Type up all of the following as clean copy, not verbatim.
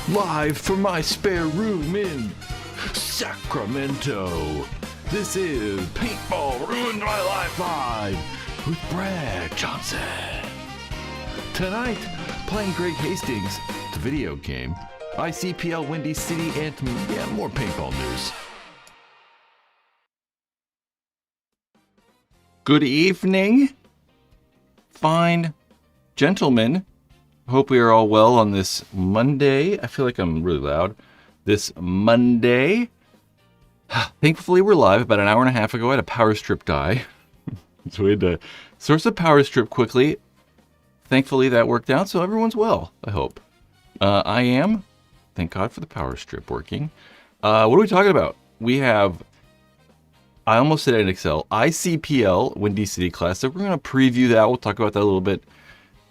live from my spare room in Sacramento. This is Paintball Ruined My Life Live with Brad Johnson. Tonight, playing Greg Hastings, it's a video game, ICPL Windy City, and more paintball news. Good evening, fine gentlemen. Hope we are all well on this Monday. I feel like I'm really loud. This Monday. Thankfully, we're live. About an hour and a half ago, I had a power strip die. So we had to source the power strip quickly. Thankfully, that worked out, so everyone's well, I hope. I am. Thank God for the power strip working. What are we talking about? We have, I almost said NXL, ICPL Windy City Classic. We're going to preview that. We'll talk about that a little bit.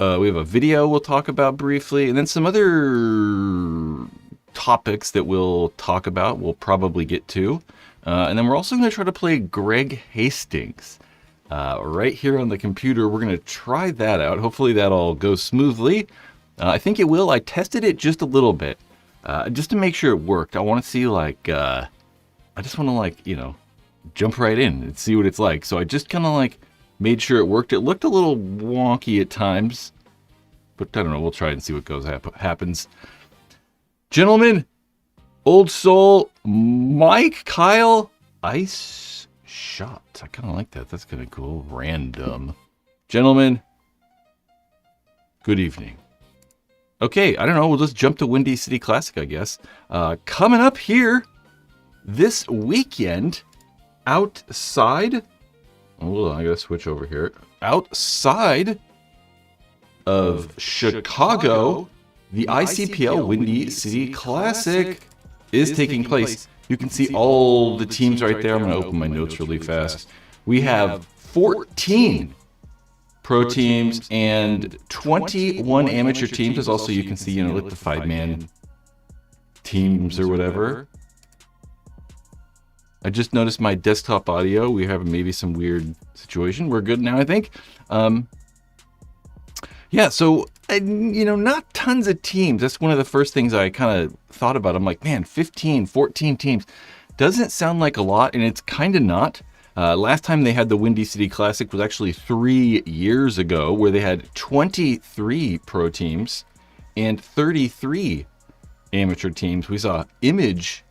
We have a video we'll talk about briefly, and then some other topics that we'll talk about, we'll probably get to. And then we're also going to try to play Greg Hastings. Right here on the computer, we're going to try that out. Hopefully that all goes smoothly. I think it will. I tested it just a little bit, just to make sure it worked. I want to see, I just want to, jump right in and see what it's like. So I just kind of made sure it worked. It looked a little wonky at times, but I don't know. We'll try and see what happens. Gentlemen, Old Soul, Mike, Kyle, Ice Shot. I kind of like that. That's kind of cool. Random. Gentlemen, good evening. Okay, I don't know. We'll just jump to Windy City Classic, I guess. Coming up here this weekend, outside. Hold on, I gotta switch over here. Outside of Chicago, the ICPL Windy City Classic is taking place. You can see all the teams right there. I'm going to open my notes really fast. We have 14 pro teams and 21 amateur teams. As also, you can see, the 5-man teams or whatever. I just noticed my desktop audio. We have maybe some weird situation. We're good now, I think. So, not tons of teams. That's one of the first things I kind of thought about. I'm like, man, 15, 14 teams. Doesn't sound like a lot, and it's kind of not. Last time they had the Windy City Classic was actually 3 years ago, where they had 23 pro teams and 33 amateur teams. We saw Image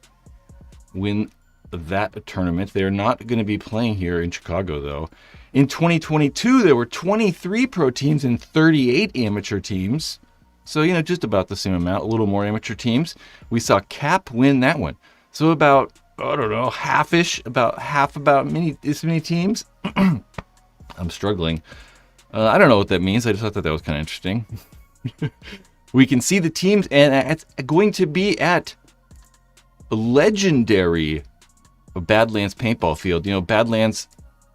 win that tournament. They're not going to be playing here in Chicago, though. In 2022, there were 23 pro teams and 38 amateur teams. So, just about the same amount, a little more amateur teams. We saw Cap win that one. So about, half-ish, this many teams. I'm struggling. I don't know what that means. I just thought that was kind of interesting. We can see the teams, and it's going to be at a legendary Badlands paintball field. Badlands,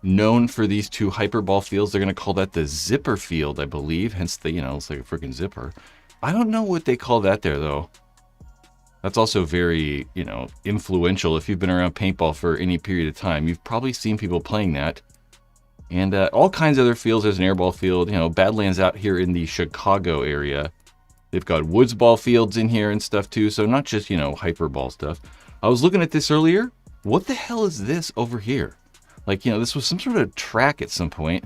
known for these two hyperball fields. They're going to call that the zipper field, I believe. Hence the, it's like a freaking zipper. I don't know what they call that there, though. That's also very, influential. If you've been around paintball for any period of time, you've probably seen people playing that. And all kinds of other fields. There's an airball field. Badlands out here in the Chicago area. They've got woods ball fields in here and stuff, too. So not just, hyperball stuff. I was looking at this earlier. What the hell is this over here? This was some sort of track at some point.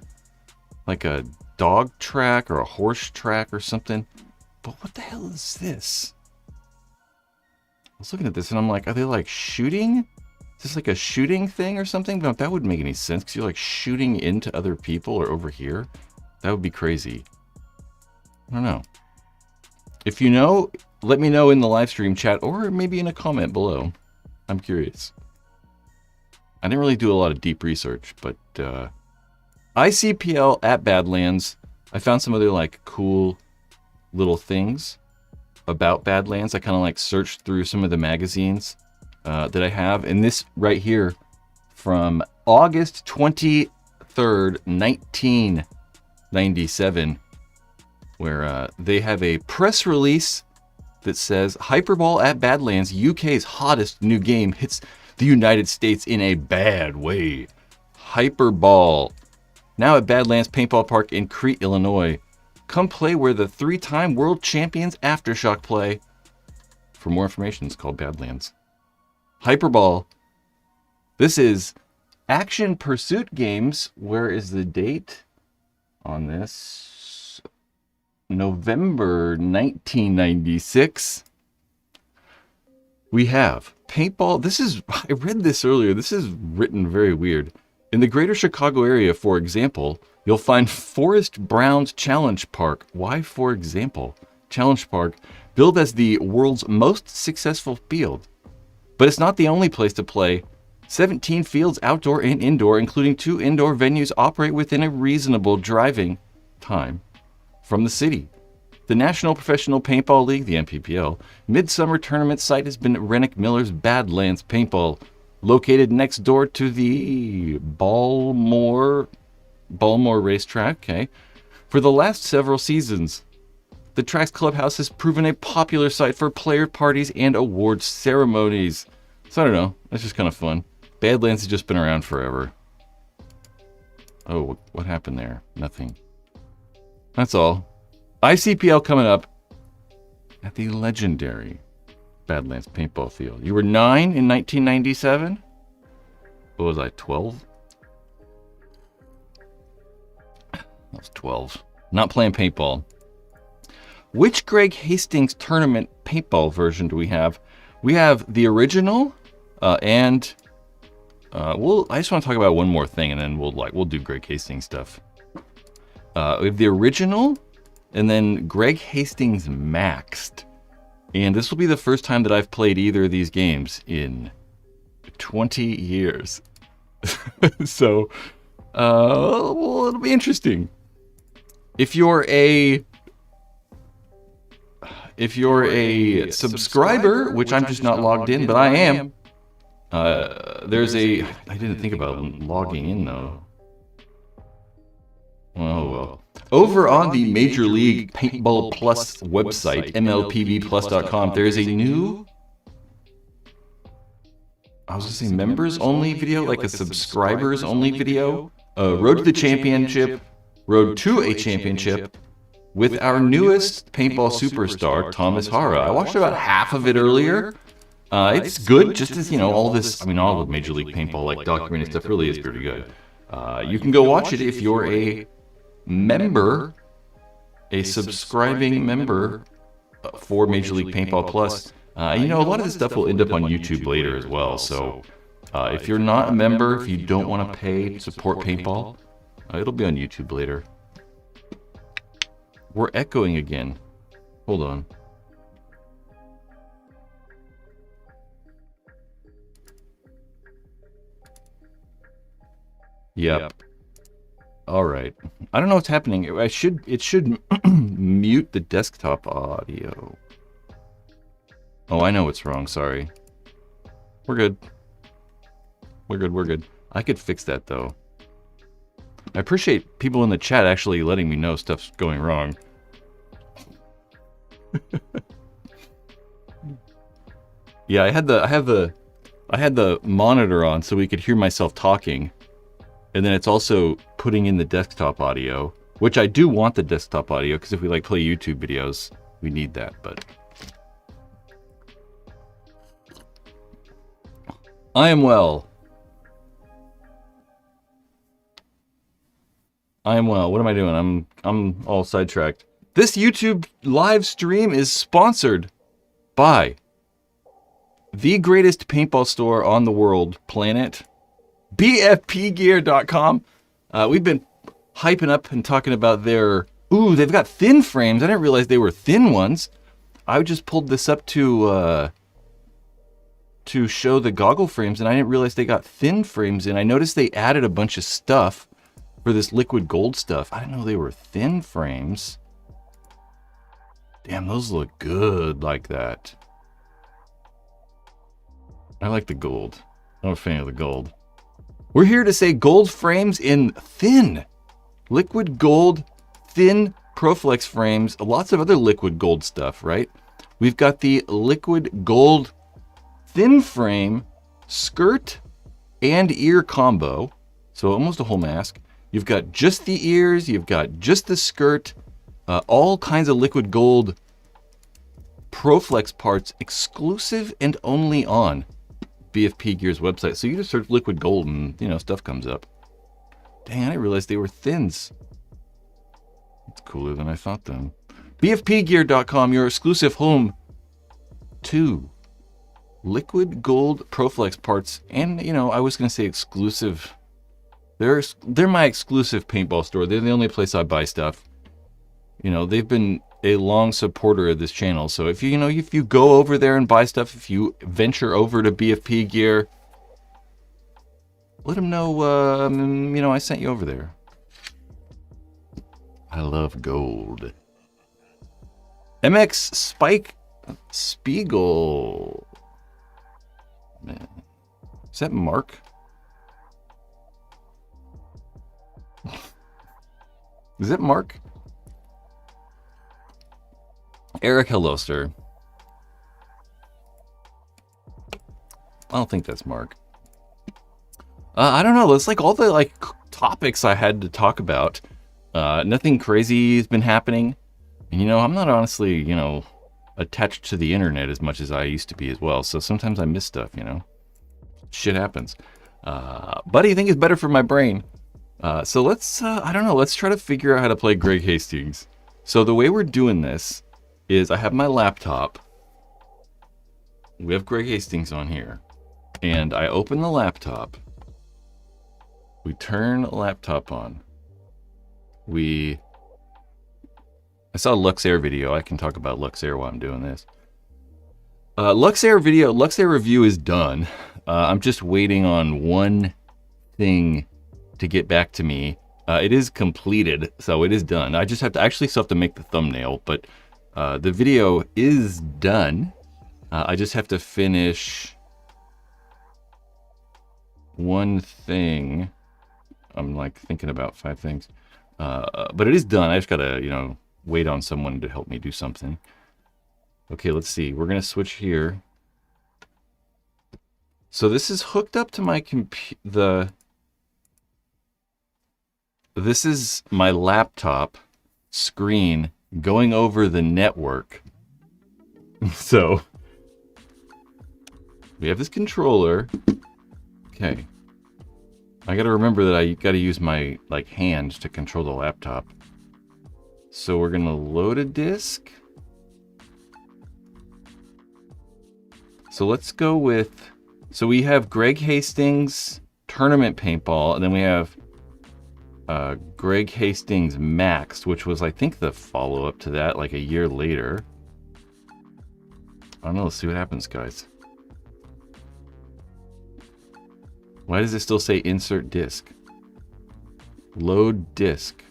Like a dog track or a horse track or something. But what the hell is this? I was looking at this and I'm like, are they shooting? Is this like a shooting thing or something? But that wouldn't make any sense because you're shooting into other people or over here. That would be crazy. I don't know. If you know, let me know in the live stream chat or maybe in a comment below. I'm curious. I didn't really do a lot of deep research, but ICPL at Badlands, I found some other cool little things about Badlands. I kind of searched through some of the magazines that I have, and this right here from August 23rd, 1997, where they have a press release that says Hyperball at Badlands, UK's hottest new game, hits the United States in a bad way. Hyperball. Now at Badlands Paintball Park in Crete, Illinois. Come play where the 3-time world champions Aftershock play. For more information, it's called Badlands. Hyperball. This is Action Pursuit Games. Where is the date on this? November 1996. We have Paintball. This is, I read this earlier. This is written very weird. In the greater Chicago area, for example, you'll find Forrest Brown's Challenge Park. Why, for example? Challenge Park, billed as the world's most successful field. But it's not the only place to play. 17 fields, outdoor and indoor, including 2 indoor venues, operate within a reasonable driving time from the city. The National Professional Paintball League, the NPPL, midsummer tournament site has been Rennick Miller's Badlands Paintball, located next door to the Balmore racetrack. Okay. For the last several seasons, the track's clubhouse has proven a popular site for player parties and awards ceremonies. So I don't know. That's just kind of fun. Badlands has just been around forever. Oh, what happened there? Nothing. That's all. ICPL coming up at the legendary Badlands Paintball Field. You were 9 in 1997? What was I, 12? I was 12. Not playing paintball. Which Greg Hastings tournament paintball version do we have? We have the original, and I just want to talk about one more thing, and then we'll do Greg Hastings stuff. We have the original, and then Greg Hastings Maxed. And this will be the first time that I've played either of these games in 20 years. So, well, it'll be interesting. If you're a subscriber, which I'm just not logged in, but I am, I didn't think about logging in though. Oh well. Over on the Major League Paintball Plus website, mlpbplus.com, there is a new, I was going to say members only video, like a subscribers only video. Road to the Championship, Road to a Championship, with our newest paintball superstar, Thomas Hara. I watched about half of it earlier. It's good, just as, all this, all of Major League Paintball, like documentary stuff, really is pretty good. You can go watch it if you're a member, a subscribing member for Major League Paintball Plus. A lot of this stuff will end up on YouTube later as well. So if you're not a member, if you don't want to pay to support paintball, it'll be on YouTube later. We're echoing again. Hold on. Yep. All right. I don't know what's happening. It should mute the desktop audio. Oh, I know what's wrong. Sorry. We're good. We're good. I could fix that though. I appreciate people in the chat actually letting me know stuff's going wrong. Yeah, I had the monitor on so we could hear myself talking. And then it's also putting in the desktop audio, which I do want the desktop audio because if we play YouTube videos, we need that, but I am well. What am I doing? I'm all sidetracked. This YouTube live stream is sponsored by the greatest paintball store on the world, planet, bfpgear.com. We've been hyping up and talking about they've got thin frames. I didn't realize they were thin ones. I just pulled this up to show the goggle frames, and I didn't realize they got thin frames in. I noticed they added a bunch of stuff for this liquid gold stuff. I didn't know they were thin frames. Damn, those look good like that. I like the gold. I'm a fan of the gold. We're here to say gold frames in thin. Liquid gold, thin Proflex frames. Lots of other liquid gold stuff, right? We've got the liquid gold thin frame skirt and ear combo. So almost a whole mask. You've got just the ears. You've got just the skirt. All kinds of liquid gold Proflex parts exclusive and only on BFP Gear's website. So you just search liquid gold and, you know, stuff comes up. Dang, I didn't realize they were thins. It's cooler than I thought, though. BFPgear.com, your exclusive home to liquid gold Proflex parts. And, you know, I was going to say exclusive. They're my exclusive paintball store. They're the only place I buy stuff. You know, they've been a long supporter of this channel. So if you go over there and buy stuff, if you venture over to BFP Gear, let them know, you know, I sent you over there. I love gold. MX Spike Spiegel. Man. Is that Mark? Is it Mark? Eric, hello, sir. I don't think that's Mark. I don't know. It's like all the topics I had to talk about. Nothing crazy has been happening. And, you know, I'm not honestly, you know, attached to the internet as much as I used to be as well. So sometimes I miss stuff, you know. Shit happens. But I think it's better for my brain. So let's, I don't know, let's try to figure out how to play Greg Hastings. So the way we're doing this is I have my laptop. We have Greg Hastings on here. And I open the laptop. We turn the laptop on. I saw a Luxair video. I can talk about Luxair while I'm doing this. Luxair review is done. I'm just waiting on one thing to get back to me. It is completed, so it is done. I just have to make the thumbnail, but the video is done. I just have to finish one thing. I'm like thinking about 5 things. But it is done. I just gotta, you know, wait on someone to help me do something. Okay, let's see. We're gonna switch here. So this is hooked up to my this is my laptop screen going over the network. So we have this controller. Okay. I gotta remember that I gotta use my hand to control the laptop. So we're gonna load a disk. So let's go with, so we have Greg Hastings Tournament Paintball, and then we have Greg Hastings Maxed, which was I think the follow-up to that, like a year later. I don't know, let's see what happens, guys. Why does it still say insert disk? Load disk.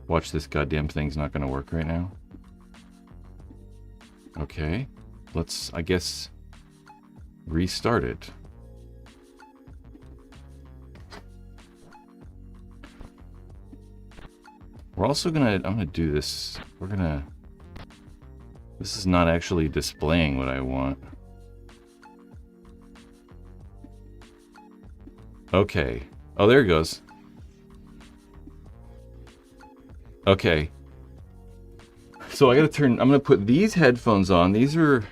Watch, this goddamn thing's not going to work right now. Okay. Let's, I guess, restart it. We're also gonna, I'm gonna do this. This is not actually displaying what I want. Okay. Oh, there it goes. Okay. So I gotta turn, I'm gonna put these headphones on. These are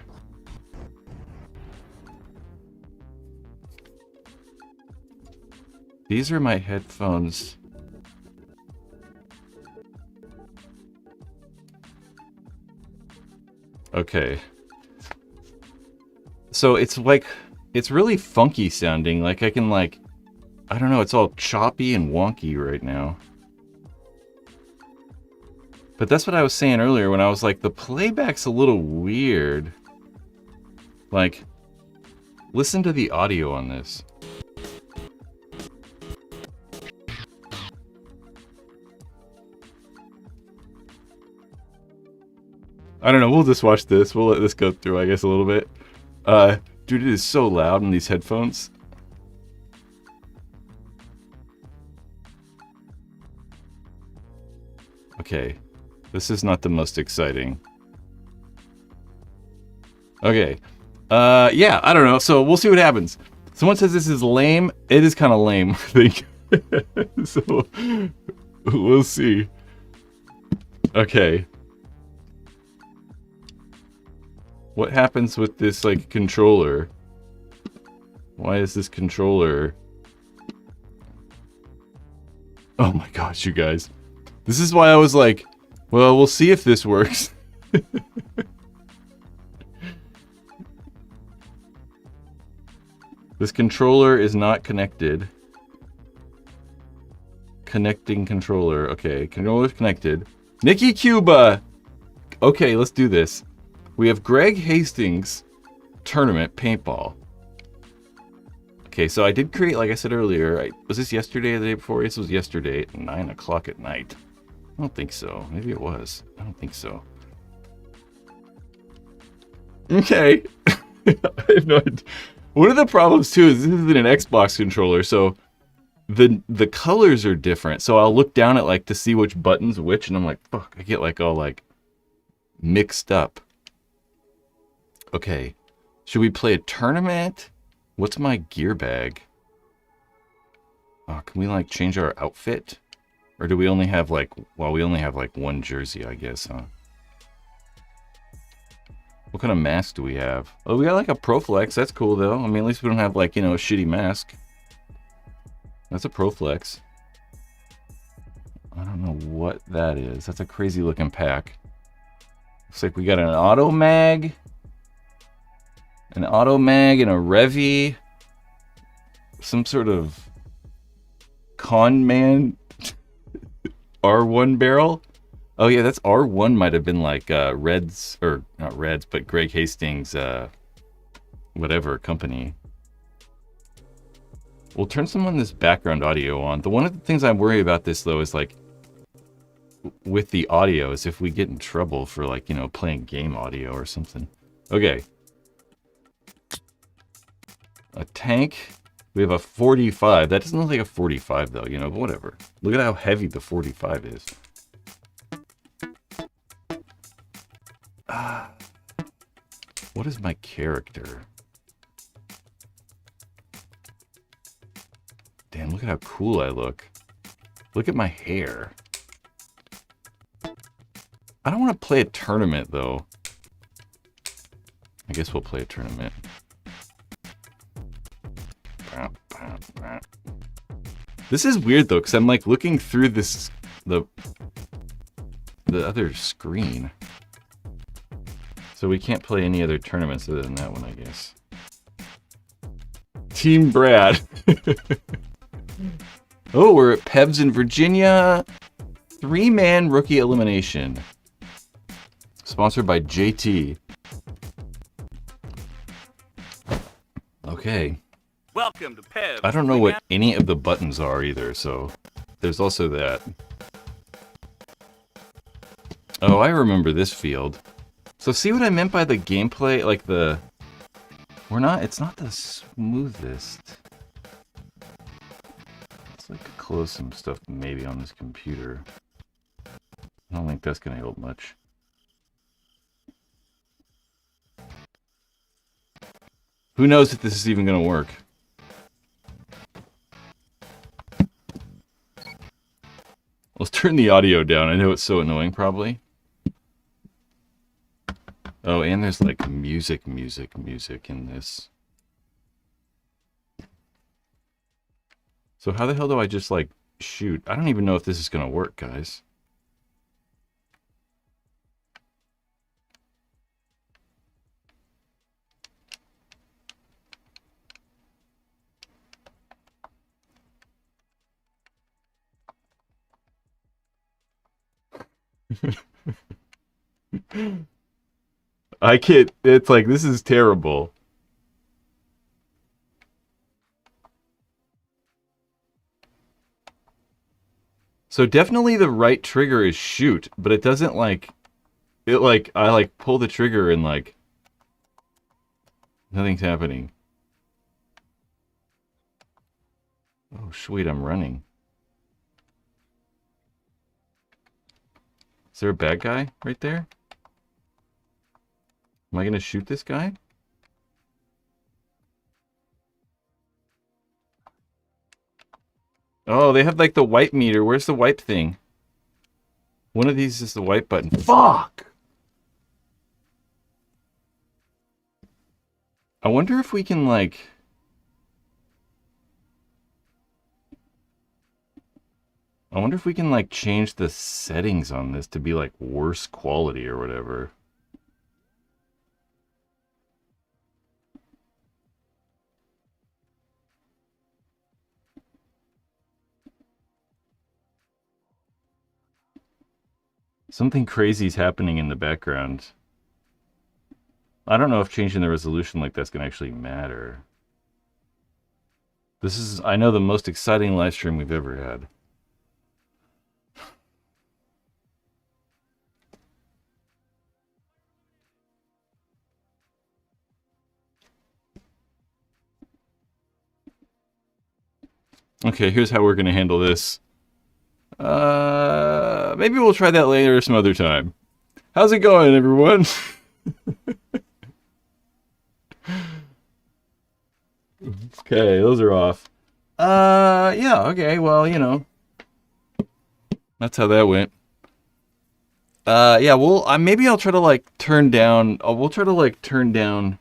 my headphones. Okay. So it's like, it's really funky sounding. Like I can I don't know, it's all choppy and wonky right now. But that's what I was saying earlier when I was like, the playback's a little weird. Like, listen to the audio on this. I don't know, we'll just watch this. We'll let this go through, I guess, a little bit. Dude, it is so loud in these headphones. Okay, this is not the most exciting. Okay, yeah, I don't know. So we'll see what happens. Someone says this is lame. It is kind of lame, I think. So we'll see. Okay. What happens with this, like, controller? Why is this controller... Oh my gosh, you guys. This is why I was like, well, we'll see if this works. This controller is not connected. Connecting controller. Okay, controller's connected. Nikki Cuba! Okay, let's do this. We have Greg Hastings tournament paintball. Okay, so I did create, like I said earlier, was this yesterday or the day before? This was yesterday at 9 o'clock at night. I don't think so. Maybe it was. I don't think so. Okay. I have no idea. One of the problems too is this is an Xbox controller, so the colors are different. So I'll look down at like to see which button's which, and I'm like, fuck, I get like all like mixed up. Okay. Should we play a tournament? What's my gear bag? Oh, can we like change our outfit? Or do we only have like, well, we only have like one jersey, I guess, huh? What kind of mask do we have? Oh, we got like a Proflex. That's cool though. I mean, at least we don't have like, you know, a shitty mask. That's a Proflex. I don't know what that is. That's a crazy looking pack. Looks like we got an auto mag. An auto mag and a Revy. Some sort of con man R1 barrel. Oh yeah, that's R1 might have been like Reds, or not Reds, but Greg Hastings, whatever company. We'll turn some on this background audio on. One of the things I'm worried about this though is like, with the audio, is if we get in trouble for like, you know, playing game audio or something. Okay. A tank. We have a 45. That doesn't look like a 45 though, you know, but whatever. Look at how heavy the 45 is. What is my character? Damn, look at how cool I look. Look at my hair. I don't want to play a tournament though. I guess we'll play a tournament. This is weird though, because I'm like looking through this the other screen. So we can't play any other tournaments other than that one, I guess. Team Brad. Oh, we're at Pebs in Virginia. 3-man rookie elimination. Sponsored by JT. Okay. Welcome to Pebs. I don't know what any of the buttons are either, so there's also that. Oh, I remember this field. So see what I meant by the gameplay? Like the... it's not the smoothest. Let's like close some stuff maybe on this computer. I don't think that's gonna help much. Who knows if this is even gonna work? Let's turn the audio down. I know it's so annoying probably. Oh, and there's like music in this. So how the hell do I just like shoot? I don't even know if this is gonna work, guys. I can't, it's like, this is terrible. So definitely the right trigger is shoot, but it doesn't like, I like pull the trigger and like, nothing's happening. Oh, sweet, I'm running. Is there a bad guy right there? Am I gonna shoot this guy? Oh, they have like the wipe meter. Where's the wipe thing? One of these is the wipe button. Fuck! I wonder if we can like... I wonder if we can like change the settings on this to be like worse quality or whatever. Something crazy is happening in the background. I don't know if changing the resolution like that's going to actually matter. This is, I know, the most exciting live stream we've ever had. Okay, here's how we're going to handle this. Maybe we'll try that later some other time. How's it going, everyone? Okay, those are off. Yeah, okay, well, you know. That's how that went. Yeah, well, maybe I'll try to like turn down, we'll try to like turn down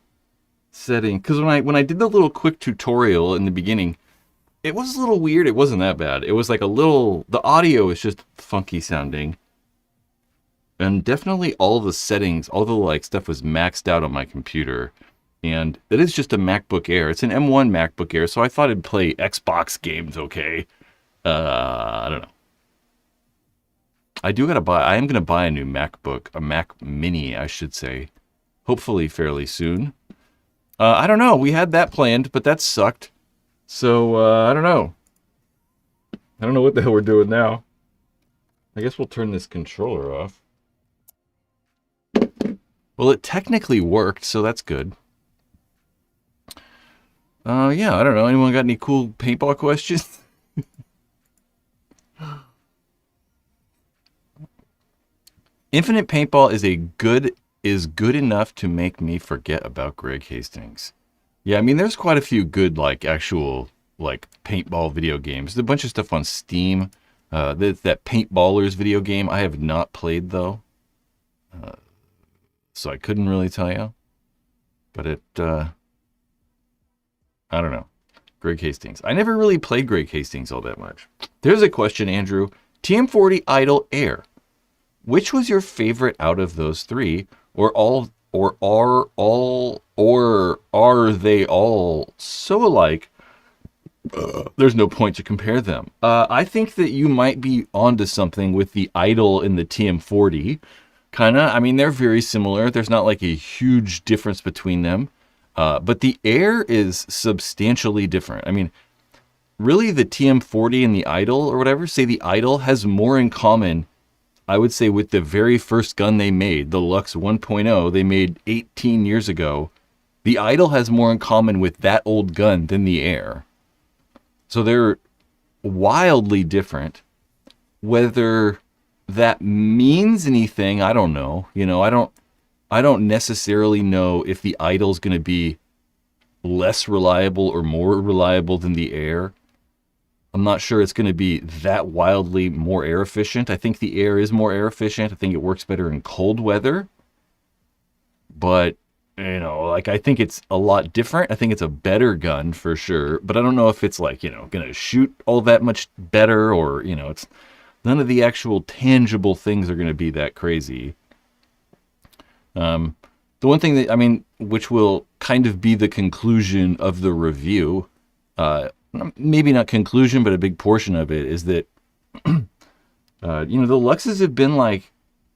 setting, because when I did the little quick tutorial in the beginning, it was a little weird. It wasn't that bad. It was like a little, the audio is just funky sounding. And definitely all the settings, all the like stuff was maxed out on my computer. And it is just a MacBook Air. It's an M1 MacBook Air, so I thought it'd play Xbox games okay. I don't know. I am gonna buy a new MacBook, a Mac Mini, I should say. Hopefully fairly soon. I don't know. We had that planned, but that sucked. So, I don't know. I don't know what the hell we're doing now. I guess we'll turn this controller off. Well, it technically worked, so that's good. Yeah, I don't know. Anyone got any cool paintball questions? Infinite Paintball is good enough to make me forget about Greg Hastings. Yeah, I mean, there's quite a few good, like, actual, like, paintball video games. There's a bunch of stuff on Steam. That Paintballers video game I have not played, though. So I couldn't really tell you. But I don't know. Greg Hastings. I never really played Greg Hastings all that much. There's a question, Andrew. TM40 Idle Air. Which was your favorite out of those three? Or are they all so alike? There's no point to compare them. I think that you might be onto something with the Idle and the TM40. Kinda. I mean, they're very similar. There's not like a huge difference between them. But the Air is substantially different. I mean, really the TM40 and the Idle or whatever, say the Idle has more in common, I would say, with the very first gun they made, the Lux 1.0 they made 18 years ago. The Idle has more in common with that old gun than the Air. So they're wildly different. Whether that means anything, I don't know. You know, I don't necessarily know if the Idle's going to be less reliable or more reliable than the Air. I'm not sure it's going to be that wildly more air efficient. I think the Air is more air efficient. I think it works better in cold weather. But, you know, like, I think it's a lot different. I think it's a better gun for sure. But I don't know if it's like, you know, going to shoot all that much better, or, you know, it's none of the actual tangible things are going to be that crazy. The one thing that, I mean, which will kind of be the conclusion of the review, maybe not conclusion, but a big portion of it, is that, you know, the Luxes have been like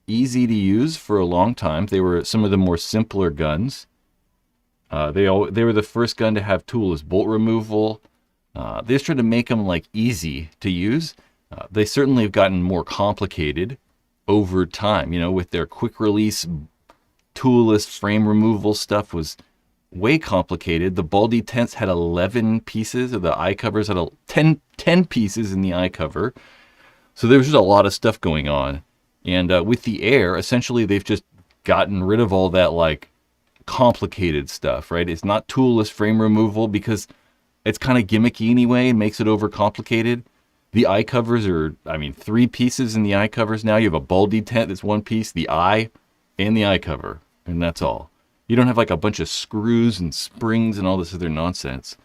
easy to use for a long time. They were some of the more simpler guns. They were the first gun to have toolless bolt removal. They just tried to make them like easy to use. They certainly have gotten more complicated over time, you know, with their quick release toolless frame removal stuff was way complicated. The Baldy tents had 11 pieces, or the eye covers had 10 pieces in the eye cover. So there was just a lot of stuff going on. And with the Air, essentially they've just gotten rid of all that like complicated stuff, right? It's not toolless frame removal because it's kind of gimmicky anyway and makes it overcomplicated. The eye covers are, I mean, 3 pieces in the eye covers now. You have a Baldy tent that's 1 piece, the eye, and the eye cover, and that's all. You don't have like a bunch of screws and springs and all this other nonsense.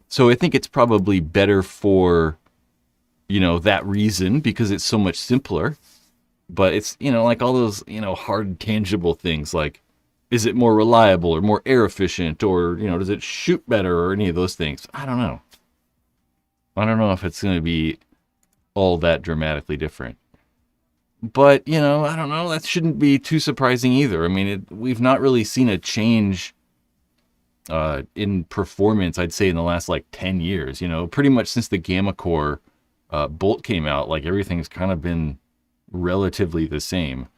So I think it's probably better for, that reason, because it's so much simpler. But it's, like all those, hard, tangible things like, is it more reliable or more air efficient, or, does it shoot better, or any of those things? I don't know. I don't know if it's going to be all that dramatically different. But, I don't know. That shouldn't be too surprising either. I mean, we've not really seen a change in performance, I'd say, in the last, 10 years. Pretty much since the Gamma Core bolt came out, everything's kind of been relatively the same.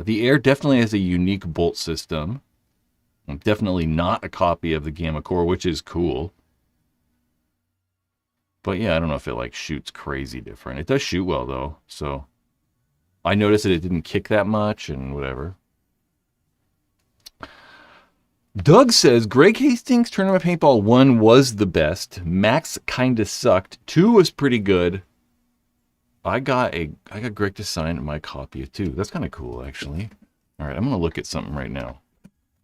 The Air definitely has a unique bolt system. Definitely not a copy of the Gamma Core, which is cool. But yeah, I don't know if it shoots crazy different. It does shoot well though, so I noticed that it didn't kick that much and whatever. Doug says Greg Hastings Tournament Paintball 1 was the best. Max kinda sucked. 2 was pretty good. I got Greg to sign my copy of 2. That's kind of cool, actually. All right, I'm gonna look at something right now.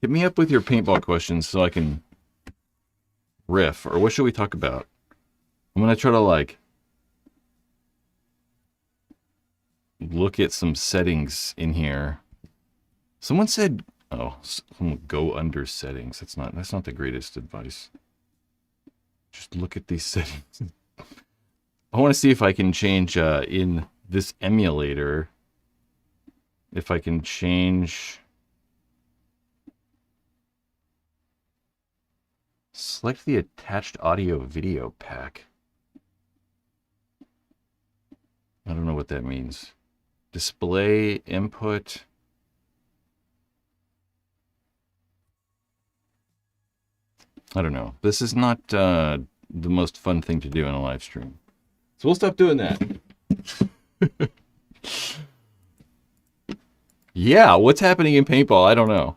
Hit me up with your paintball questions so I can riff. Or what should we talk about? I'm gonna try to look at some settings in here. Someone said, go under settings. That's not the greatest advice. Just look at these settings. I want to see if I can change in this emulator. If I can change. Select the attached audio video pack. I don't know what that means. Display input. I don't know. This is not the most fun thing to do in a live stream. So we'll stop doing that. Yeah, what's happening in paintball? I don't know.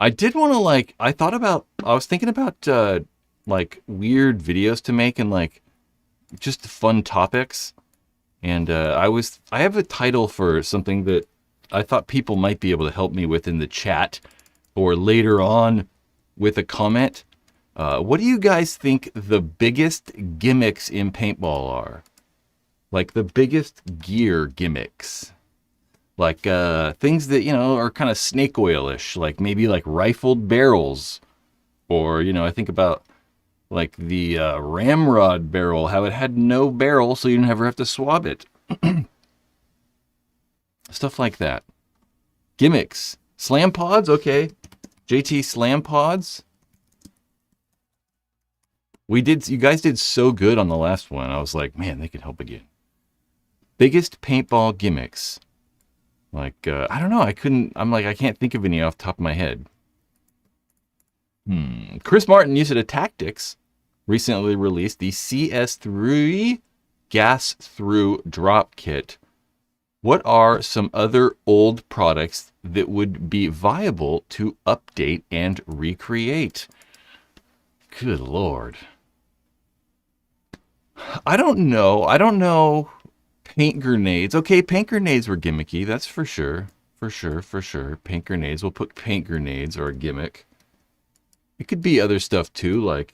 I did want to I was thinking about weird videos to make and just fun topics. And I have a title for something that I thought people might be able to help me with in the chat or later on with a comment. What do you guys think the biggest gimmicks in paintball are? The biggest gear gimmicks. Things that, are kind of snake oil-ish, maybe rifled barrels. Or, I think about the ramrod barrel, how it had no barrel, so you never have to swab it. Stuff like that. Gimmicks. Slam pods, okay. JT slam pods. You guys did so good on the last one. I was like, man, they could help again. Biggest paintball gimmicks. I don't know. I can't think of any off the top of my head. Chris Martin, you said a Tactics recently released the CS3 gas through drop kit. What are some other old products that would be viable to update and recreate? Good Lord. I don't know. Paint grenades. Okay, paint grenades were gimmicky. That's for sure. For sure. Paint grenades. We'll put paint grenades or a gimmick. It could be other stuff too,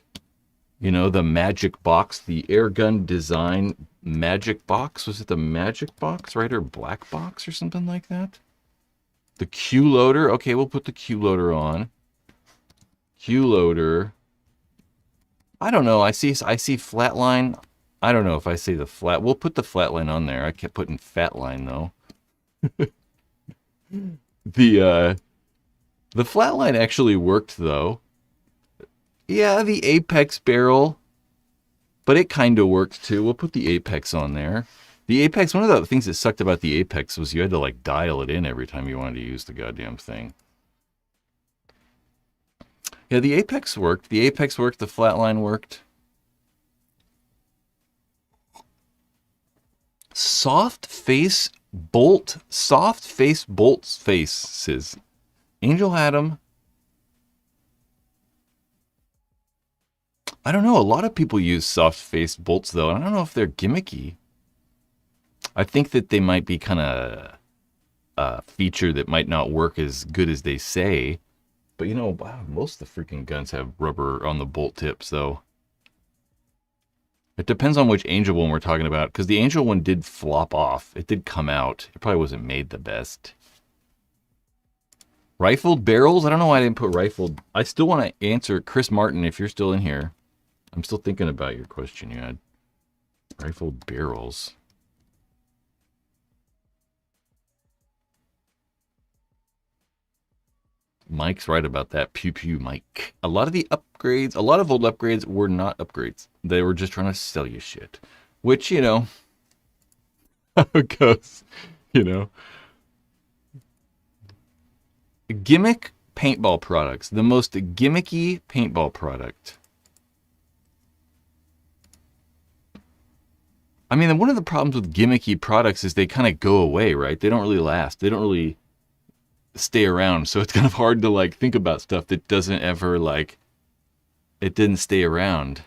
the magic box, the air gun design magic box. Was it the magic box, right? Or black box or something like that? The Q loader. Okay, we'll put the Q loader on. Q loader. I don't know. I see flatline. I don't know if I say the flat. We'll put the flatline on there. I kept putting fat line though. The flatline actually worked though. Yeah, the Apex barrel, but it kind of worked too. We'll put the Apex on there. The Apex, one of the things that sucked about the Apex was you had to dial it in every time you wanted to use the goddamn thing. Yeah, the Apex worked. The flatline worked. Soft face bolts faces. Angel had them. I don't know. A lot of people use soft face bolts though. I don't know if they're gimmicky. I think that they might be kind of feature that might not work as good as they say. But you know, wow, most of the freaking guns have rubber on the bolt tips, though. It depends on which Angel one we're talking about, because the Angel one did flop off. It did come out. It probably wasn't made the best. Rifled barrels? I don't know why I didn't put rifled. I still want to answer Chris Martin if you're still in here. I'm still thinking about your question you had. Rifled barrels. Mike's right about that. Pew pew, Mike. A lot of the upgrades, a lot of old upgrades were not upgrades. They were just trying to sell you shit. Which, you know, how it goes, you know. Gimmick paintball products. The most gimmicky paintball product. I mean, one of the problems with gimmicky products is they kind of go away, right? They don't really last. They don't really stay around. So it's kind of hard to like think about stuff that doesn't ever like, it didn't stay around.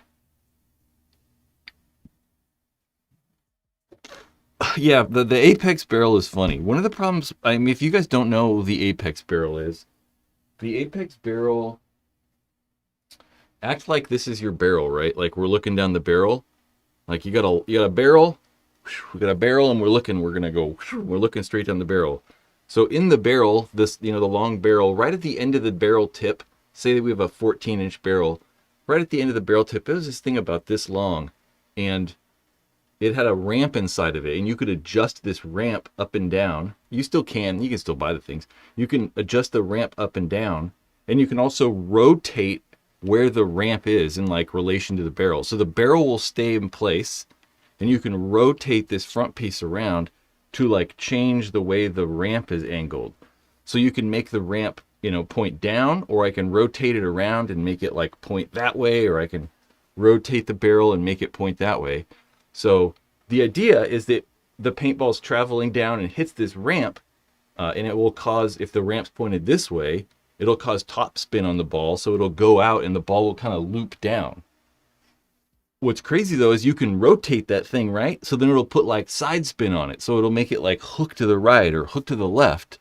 Yeah, the Apex barrel is funny. One of the problems, I mean, if you guys don't know the Apex barrel is, the Apex barrel acts like this is your barrel, right? Like we're looking down the barrel. Like you got a barrel, we got a barrel, and we're looking straight down the barrel. So in the barrel, this, you know, the long barrel, right at the end of the barrel tip, say that we have a 14-inch barrel, right at the end of the barrel tip, it was this thing about this long, and it had a ramp inside of it, and you could adjust this ramp up and down. You can still buy the things. You can adjust the ramp up and down, and you can also rotate where the ramp is in like relation to the barrel. So the barrel will stay in place, and you can rotate this front piece around to like change the way the ramp is angled. So you can make the ramp, you know, point down, or I can rotate it around and make it like point that way, or I can rotate the barrel and make it point that way. So the idea is that the paintball's traveling down and hits this ramp, and it will cause, if the ramp's pointed this way, it'll cause top spin on the ball, so it'll go out and the ball will kind of loop down. What's crazy though is you can rotate that thing, right? So then it'll put like side spin on it, so it'll make it like hook to the right or hook to the left.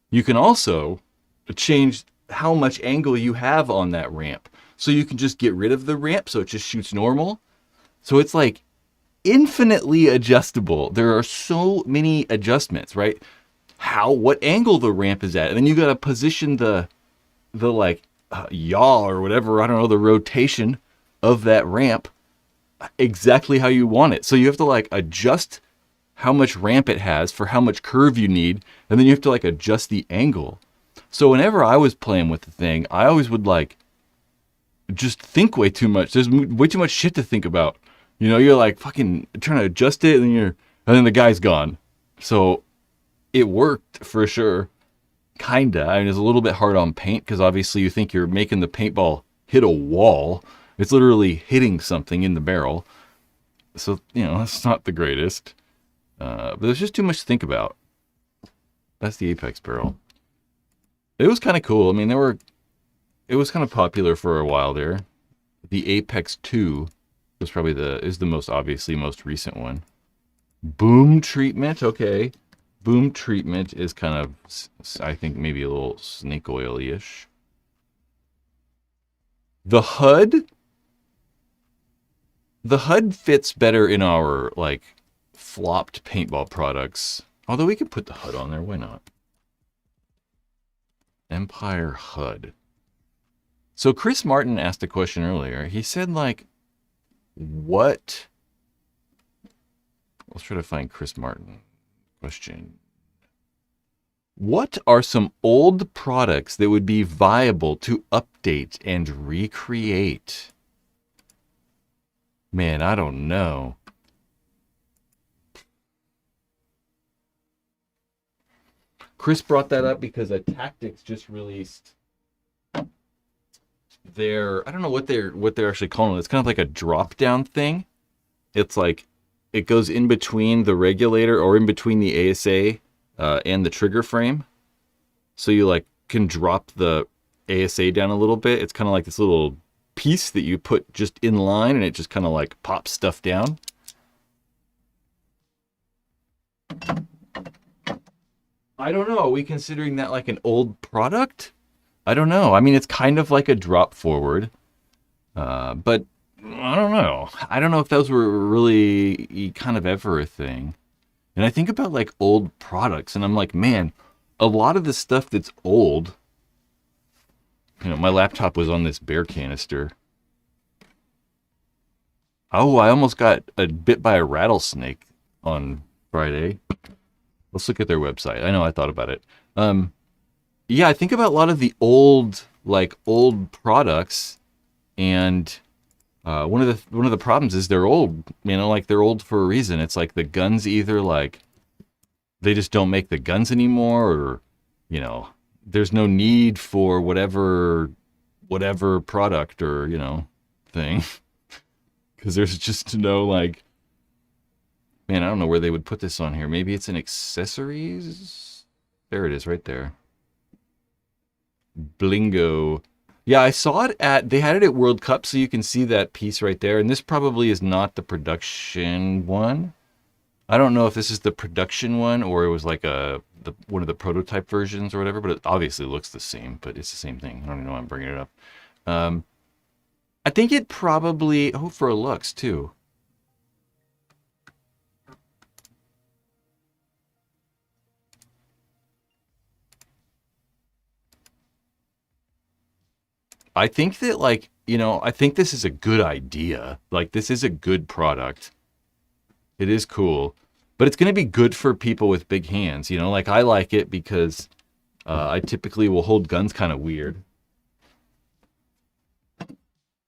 You can also change how much angle you have on that ramp. So you can just get rid of the ramp so it just shoots normal. So it's like infinitely adjustable. There are so many adjustments, right? What angle the ramp is at, and then you got to position the like yaw or whatever, I don't know, the rotation of that ramp exactly how you want it. So you have to like adjust how much ramp it has for how much curve you need, and then you have to like adjust the angle. So whenever I was playing with the thing, I always would like just think way too much. There's way too much shit to think about. You know, you're like fucking trying to adjust it, and then the guy's gone. So it worked for sure. Kinda. I mean, it's a little bit hard on paint because obviously you think you're making the paintball hit a wall. It's literally hitting something in the barrel. So, you know, that's not the greatest. But there's just too much to think about. That's the Apex barrel. It was kind of cool. I mean, it was kind of popular for a while there. The Apex 2 was probably is the most recent one. Boom treatment. Okay. Boom treatment is kind of, I think, maybe a little snake oil-ish. The HUD fits better in our, like, flopped paintball products. Although we could put the HUD on there. Why not? Empire HUD. So Chris Martin asked a question earlier. He said, like, what? Let's try to find Chris Martin. Question. What are some old products that would be viable to update and recreate? Man, I don't know. Chris brought that up because Tactics just released their, I don't know what they're actually calling it. It's kind of like a drop down thing. It's like it goes in between the regulator or in between the ASA and the trigger frame. So you like can drop the ASA down a little bit. It's kind of like this little piece that you put just in line, and it just kind of like pops stuff down. I don't know. Are we considering that like an old product? I don't know. I mean, it's kind of like a drop forward, but I don't know. I don't know if those were really kind of ever a thing. And I think about like old products, and I'm like, man, a lot of the stuff that's old. My laptop was on this bear canister. Oh, I almost got bit by a rattlesnake on Friday. Let's look at their website. I know I thought about it. Yeah, I think about a lot of the old products, and one of the problems is they're old. Like they're old for a reason. It's like the guns either like they just don't make the guns anymore, or there's no need for whatever product or thing because there's just no like. Man, I don't know where they would put this on here. Maybe it's in accessories. There it is, right there. Blingo. Yeah, I saw it they had it at World Cup, so you can see that piece right there. And this probably is not the production one. I don't know if this is the production one or it was like one of the prototype versions or whatever, but it obviously looks the same, but it's the same thing. I don't even know why I'm bringing it up. I think it probably, for a Lux too. I think that I think this is a good idea. Like this is a good product. It is cool, but it's going to be good for people with big hands. Like I like it because I typically will hold guns kind of weird.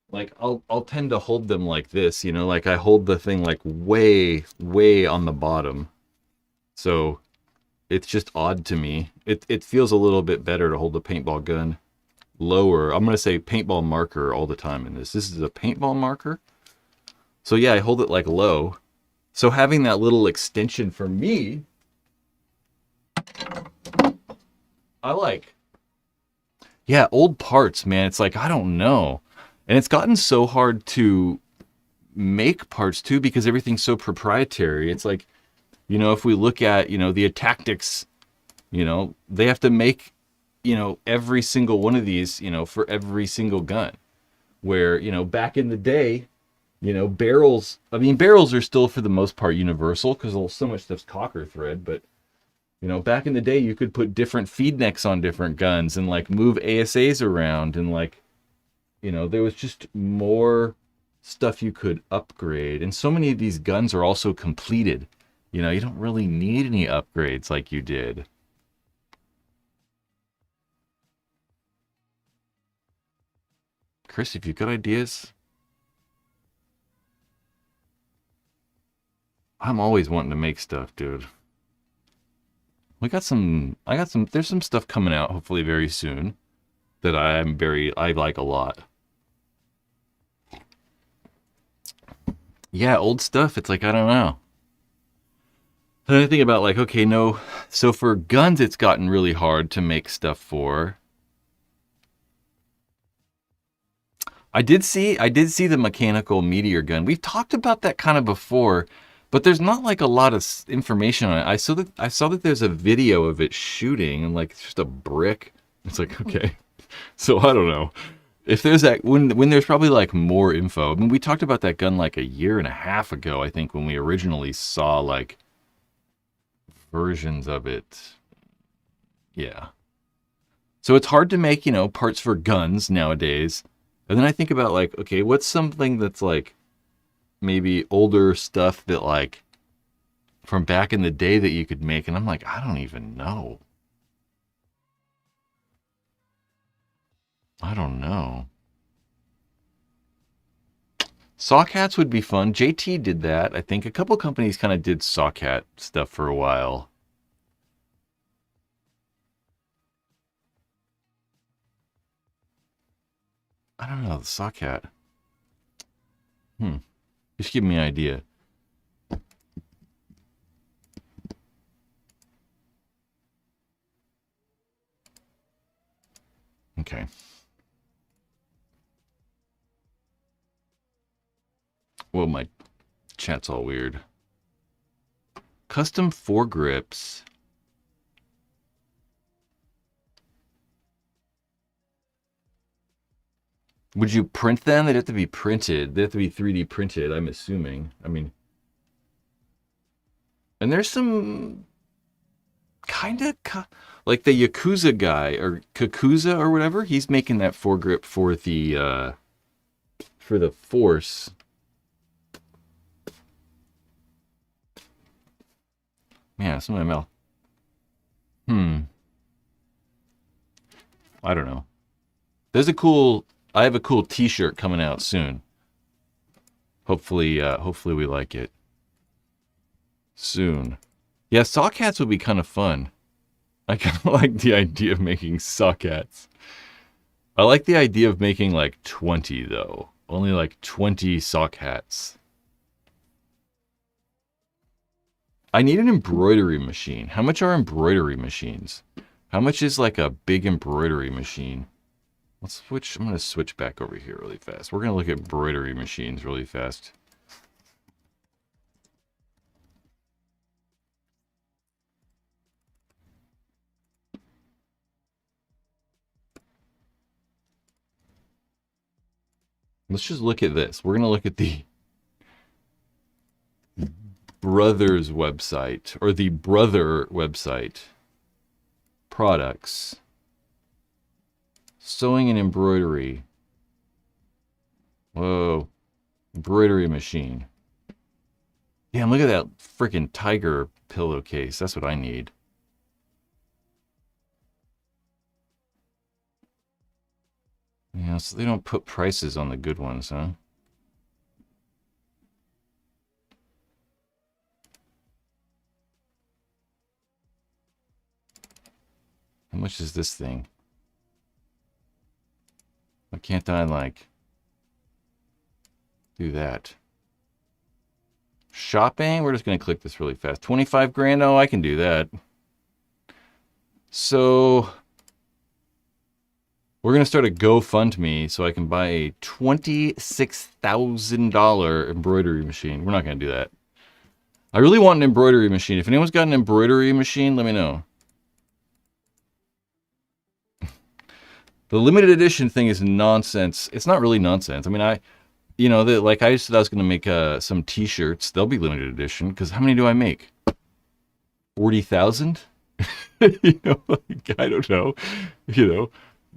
Like I'll tend to hold them like this, like I hold the thing like way, way on the bottom. So it's just odd to me. It feels a little bit better to hold the paintball gun lower. I'm going to say paintball marker all the time in this. This is a paintball marker. So yeah, I hold it like low. So having that little extension for me, I like. Yeah, old parts, man. It's like, I don't know. And it's gotten so hard to make parts too because everything's so proprietary. It's like, if we look at, the tactics, they have to make, every single one of these, for every single gun. Where, back in the day, barrels are still for the most part universal because so much stuff's cocker thread. But, back in the day, you could put different feed necks on different guns and like move ASAs around and like, there was just more stuff you could upgrade. And so many of these guns are also completed. You don't really need any upgrades like you did. Chris, if you've got ideas, I'm always wanting to make stuff, dude. There's some stuff coming out hopefully very soon that I like a lot. Yeah, old stuff. It's like, I don't know. And I think about like, okay, no. So for guns, it's gotten really hard to make stuff for. I did see the mechanical meteor gun. We've talked about that kind of before, but there's not like a lot of information on it. I saw that there's a video of it shooting and like it's just a brick. It's like, okay. So I don't know. If there's that when there's probably like more info. I mean, we talked about that gun like a year and a half ago, I think, when we originally saw like versions of it. Yeah. So it's hard to make, parts for guns nowadays. And then I think about like, okay, what's something that's like maybe older stuff that like from back in the day that you could make? And I'm like, I don't even know. I don't know. Sawcats would be fun. JT did that. I think a couple companies kind of did Sawcat stuff for a while. I don't know, the Sawcat. Just give me an idea. Okay. Well, my chat's all weird. Custom foregrips. Would you print them? They'd have to be printed. They have to be 3D printed, I'm assuming. I mean, and there's some kind of like the Yakuza guy or Kakuza or whatever. He's making that foregrip for the Force. Yeah, some ML. I don't know. I have a cool t-shirt coming out soon. Hopefully we like it soon. Yeah, sock hats would be kind of fun. I kind of like the idea of making sock hats. I like the idea of making like 20 though. Only like 20 sock hats. I need an embroidery machine. How much are embroidery machines? How much is like a big embroidery machine? Let's switch. I'm going to switch back over here really fast. We're going to look at embroidery machines really fast. Let's just look at this. We're going to look at the Brothers website, or the Brother website. Products. Sewing and embroidery. Whoa. Embroidery machine. Damn, look at that freaking tiger pillowcase. That's what I need. Yeah, so they don't put prices on the good ones, huh? How much is this thing? Why can't I, like, do that? Shopping? We're just going to click this really fast. 25 grand? Oh, I can do that. So we're going to start a GoFundMe so I can buy a $26,000 embroidery machine. We're not going to do that. I really want an embroidery machine. If anyone's got an embroidery machine, let me know. The limited edition thing is nonsense. It's not really nonsense. I mean, I said I was going to make some t-shirts. They'll be limited edition because how many do I make? 40,000? You know, like, I don't know. You know,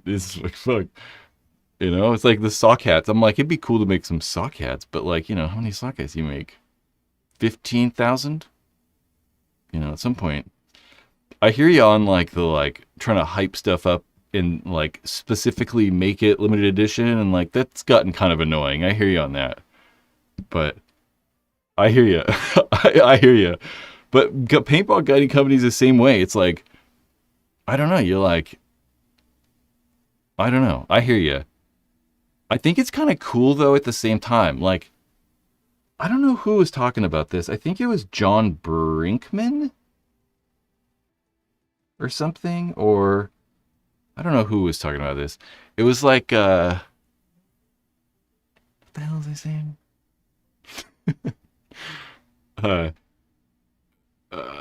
it's like, fuck. You know, it's like the sock hats. I'm like, it'd be cool to make some sock hats, but like, you know, how many sock hats do you make? 15,000? You know, at some point. I hear you on like the like trying to hype stuff up and like specifically make it limited edition, and like that's gotten kind of annoying. I hear you on that, but I hear you. I hear you. But paintball guiding companies the same way. It's like, I don't know. You're like, I don't know. I hear you. I think it's kind of cool though at the same time. Like, I don't know who was talking about this. I think it was John Brinkman or something, or I don't know who was talking about this. It was like, what the hell was I saying?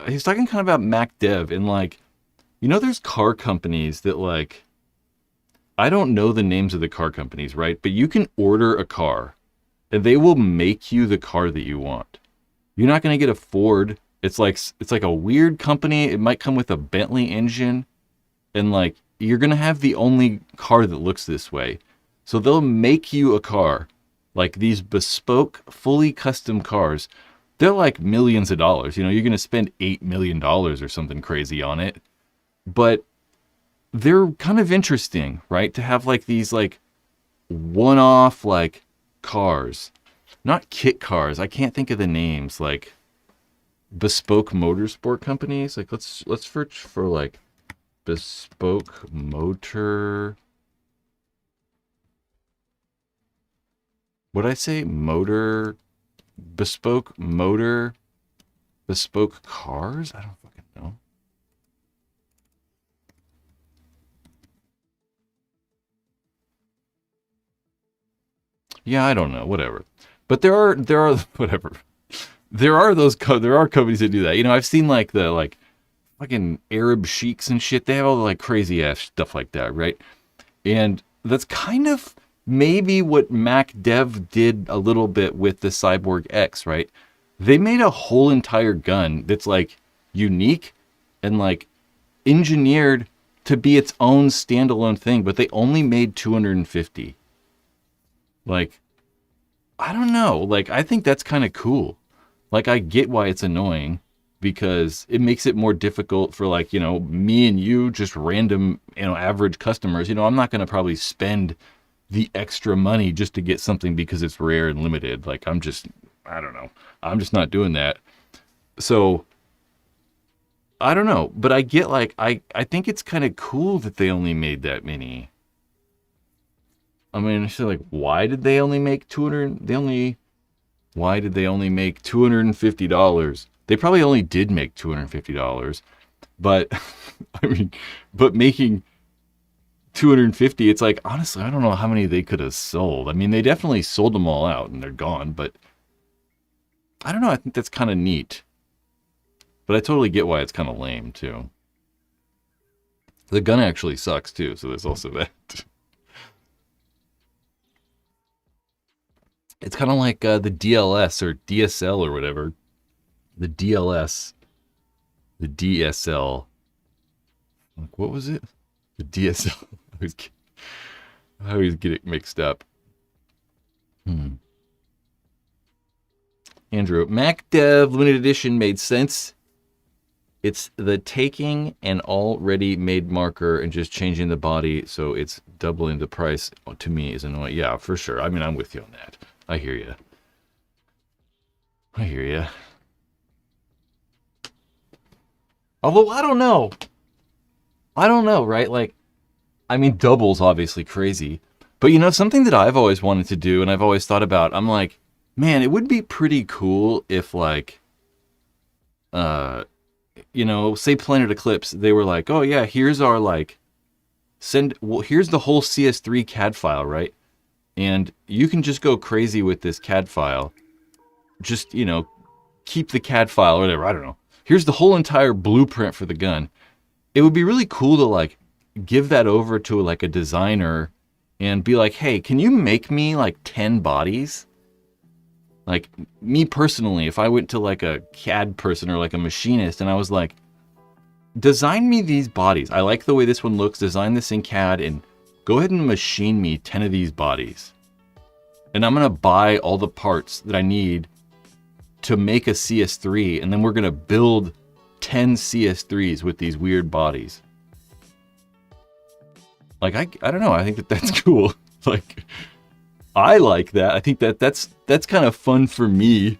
He's talking kind of about Mac Dev, and like, you know, there's car companies that like, I don't know the names of the car companies, right? But you can order a car and they will make you the car that you want. You're not going to get a Ford. It's like a weird company. It might come with a Bentley engine, and like, you're going to have the only car that looks this way. So they'll make you a car. Like these bespoke, fully custom cars. They're like millions of dollars. You know, you're going to spend $8 million or something crazy on it. But they're kind of interesting, right? To have like these like one-off like cars. Not kit cars. I can't think of the names. Like bespoke motorsport companies. Like let's search for like bespoke motor. What'd I say? Motor. Bespoke motor. Bespoke cars? I don't fucking know. Yeah, I don't know. Whatever. But there are whatever. There are companies that do that. You know, I've seen like the like fucking Arab sheiks and shit. They have all the like crazy ass stuff like that, right? And that's kind of maybe what Mac Dev did a little bit with the Cyborg X, right? They made a whole entire gun that's like unique and like engineered to be its own standalone thing, but they only made 250. Like, I don't know. Like, I think that's kind of cool. Like, I get why it's annoying because it makes it more difficult for, like, you know, me and you, just random, you know, average customers. You know, I'm not going to probably spend the extra money just to get something because it's rare and limited. Like, I don't know. I'm just not doing that. So, I don't know. But I get, like, I think it's kind of cool that they only made that many. I mean, so like, why did they only make 200? Why did they only make $250? They probably only did make $250, but I mean, but making 250, it's like, honestly, I don't know how many they could have sold. I mean, they definitely sold them all out and they're gone, but I don't know. I think that's kind of neat, but I totally get why it's kind of lame too. The gun actually sucks too, so there's also that. It's kind of like the DLS or DSL or whatever. The DLS, the DSL. Like, what was it? The DSL. I always get it mixed up. Andrew, Mac Dev Limited Edition made sense. It's the taking an already made marker and just changing the body so it's doubling the price to me is annoying. Yeah, for sure. I mean, I'm with you on that. I hear you. I hear you. Although, I don't know. I don't know, right? Like, I mean, double's obviously crazy. But, you know, something that I've always wanted to do and I've always thought about, I'm like, man, it would be pretty cool if, like, you know, say Planet Eclipse, they were like, oh, yeah, here's our, like, here's the whole CS3 CAD file, right? And you can just go crazy with this CAD file. Just, you know, keep the CAD file or whatever. I don't know. Here's the whole entire blueprint for the gun. It would be really cool to, like, give that over to, like, a designer and be like, hey, can you make me, like, 10 bodies? Like, me personally, if I went to, like, a CAD person or, like, a machinist and I was like, design me these bodies. I like the way this one looks. Design this in CAD and go ahead and machine me 10 of these bodies. And I'm going to buy all the parts that I need to make a CS3. And then we're going to build 10 CS3s with these weird bodies. Like, I don't know. I think that that's cool. Like, I like that. I think that that's kind of fun for me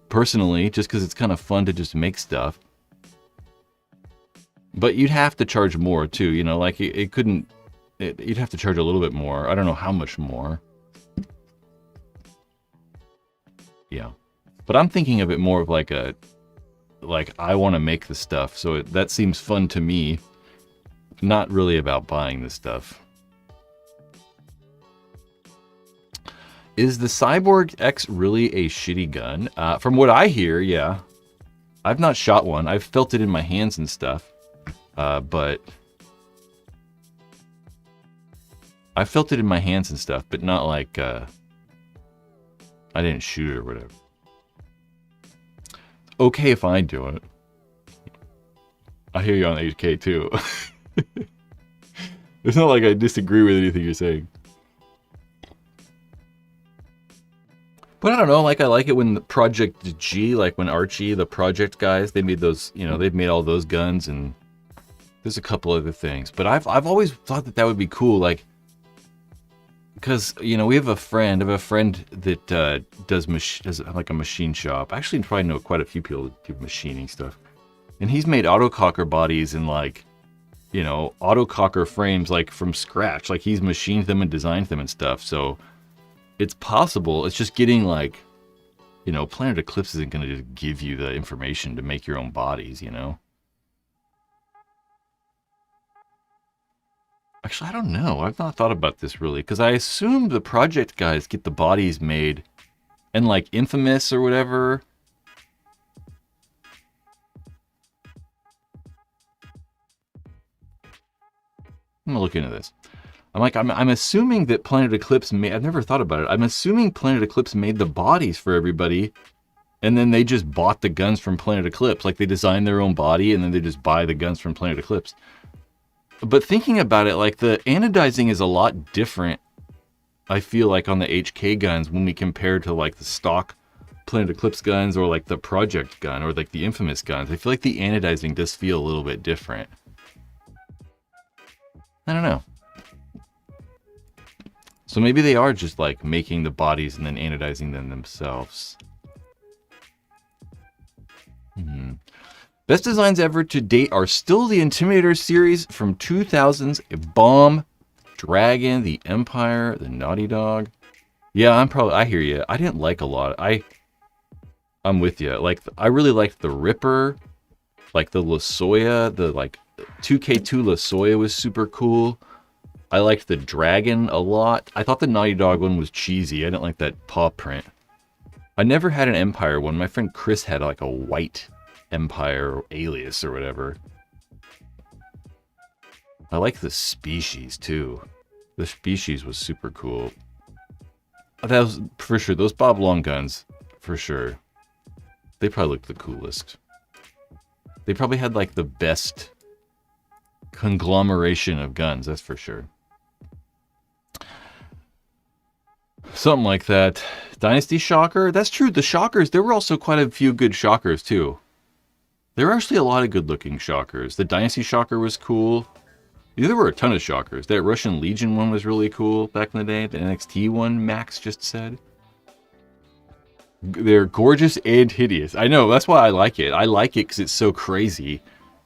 personally, just because it's kind of fun to just make stuff. But you'd have to charge more too. You know, like it couldn't... You'd have to charge a little bit more. I don't know how much more. Yeah. But I'm thinking of it more of like a... Like, I want to make the stuff. So that seems fun to me. Not really about buying this stuff. Is the Cyborg X really a shitty gun? From what I hear, yeah. I've not shot one. I've felt it in my hands and stuff. But... I felt it in my hands and stuff, but not like, I didn't shoot it or whatever. Okay if I do it. I hear you on 8K too. It's not like I disagree with anything you're saying. But I don't know, like, I like it when the Project G, like when Archie, the project guys, they made those, you know, they've made all those guns, and there's a couple other things. But I've always thought that would be cool, like, because, you know, we have a friend that does like a machine shop. Actually, you probably know quite a few people that do machining stuff. And he's made autococker bodies and, like, you know, autococker frames, like, from scratch. Like, he's machined them and designed them and stuff. So it's possible. It's just getting, like, you know, Planet Eclipse isn't going to just give you the information to make your own bodies, you know? Actually, I don't know. I've not thought about this really, because I assume the project guys get the bodies made, and like Infamous or whatever. I'm gonna look into this. I'm assuming that Planet Eclipse I've never thought about it. I'm assuming Planet Eclipse made the bodies for everybody, and then they just bought the guns from Planet Eclipse. Like they designed their own body, and then they just buy the guns from Planet Eclipse. But thinking about it, like the anodizing is a lot different, I feel like, on the HK guns when we compare to like the stock Planet Eclipse guns or like the Project gun or like the Infamous guns. I feel like the anodizing does feel a little bit different. I don't know. So maybe they are just like making the bodies and then anodizing them themselves. Best designs ever to date are still the Intimidator series from 2000s. Bomb, Dragon, the Empire, the Naughty Dog. Yeah, I hear you. I didn't like a lot. I'm with you. Like, I really liked the Ripper, like the Lasoya, the like 2K2 Lasoya was super cool. I liked the Dragon a lot. I thought the Naughty Dog one was cheesy. I didn't like that paw print. I never had an Empire one. My friend Chris had like a white Empire or Alias or whatever. I like the Species too. The Species was super cool. That was for sure. Those Bob Long guns, for sure. They probably looked the coolest. They probably had like the best conglomeration of guns, that's for sure. Something like that. Dynasty Shocker, that's true. The Shockers, there were also quite a few good Shockers too. There were actually a lot of good looking Shockers. The Dynasty Shocker was cool. Yeah, there were a ton of Shockers. That Russian Legion one was really cool back in the day. The NXT one, Max just said. They're gorgeous and hideous. I know, that's why I like it. I like it because it's so crazy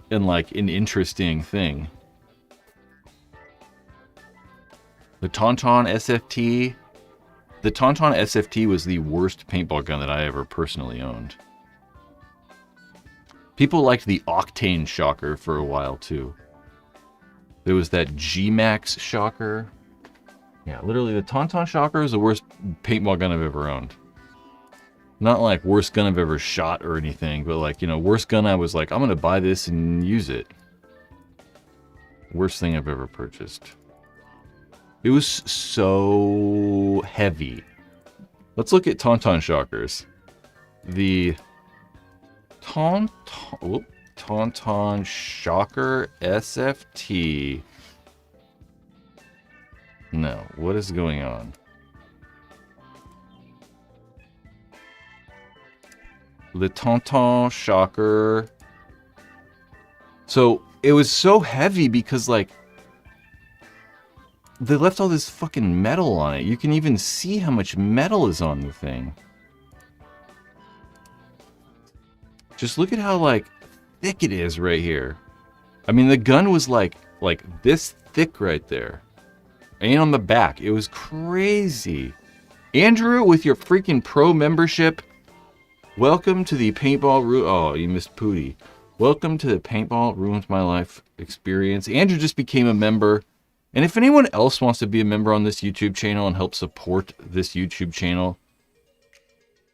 and like an interesting thing. The Tauntaun SFT. The Tauntaun SFT was the worst paintball gun that I ever personally owned. People liked the Octane Shocker for a while too. There was that G-Max Shocker. Yeah, literally the Tauntaun Shocker is the worst paintball gun I've ever owned. Not like worst gun I've ever shot or anything, but like, you know, worst gun I was like, I'm going to buy this and use it. Worst thing I've ever purchased. It was so heavy. Let's look at Tauntaun Shockers. The Tauntaun Shocker SFT. No, what is going on? The Tauntaun Shocker. So it was so heavy because like they left all this fucking metal on it. You can even see how much metal is on the thing. Just look at how like thick it is right here. I mean, the gun was like this thick right there. And on the back, it was crazy. Andrew, with your freaking pro membership, welcome to the Paintball Oh, you missed Pootie. Welcome to the Paintball Ruins My Life experience. Andrew just became a member. And if anyone else wants to be a member on this YouTube channel and help support this YouTube channel,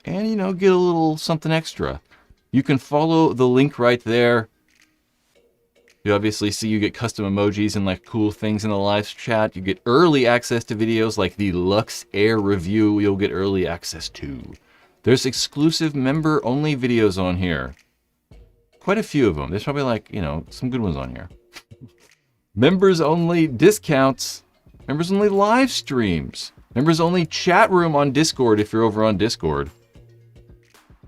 and, you know, get a little something extra, you can follow the link right there. You obviously see you get custom emojis and like cool things in the live chat. You get early access to videos like the Lux Air review you'll get early access to. There's exclusive member-only videos on here. Quite a few of them. There's probably like, you know, some good ones on here. Members-only discounts. Members-only live streams. Members-only chat room on Discord if you're over on Discord.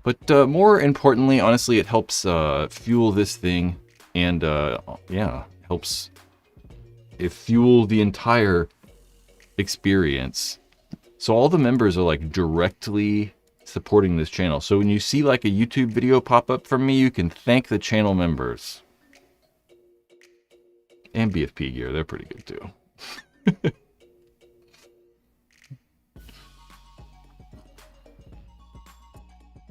But more importantly, honestly, it helps fuel this thing. And yeah, helps it fuel the entire experience. So all the members are like directly supporting this channel. So when you see like a YouTube video pop up from me, you can thank the channel members. And BFP gear, they're pretty good too.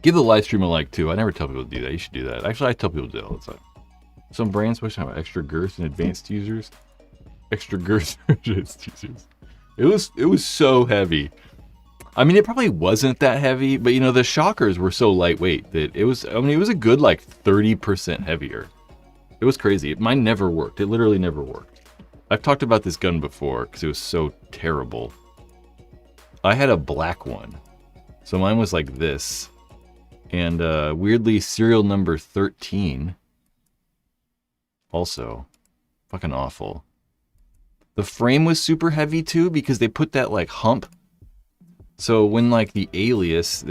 Give the live stream a like too. I never tell people to do that. You should do that. Actually, I tell people to do it all the time. Some brands wish to have extra girth and advanced users. Extra girth and advanced users. It was so heavy. I mean, it probably wasn't that heavy, but you know, the Shockers were so lightweight that it was, I mean, it was a good like 30% heavier. It was crazy. Mine never worked. It literally never worked. I've talked about this gun before because it was so terrible. I had a black one. So mine was like this. And weirdly, serial number 13. Also, fucking awful. The frame was super heavy too because they put that like hump. So when like the alias,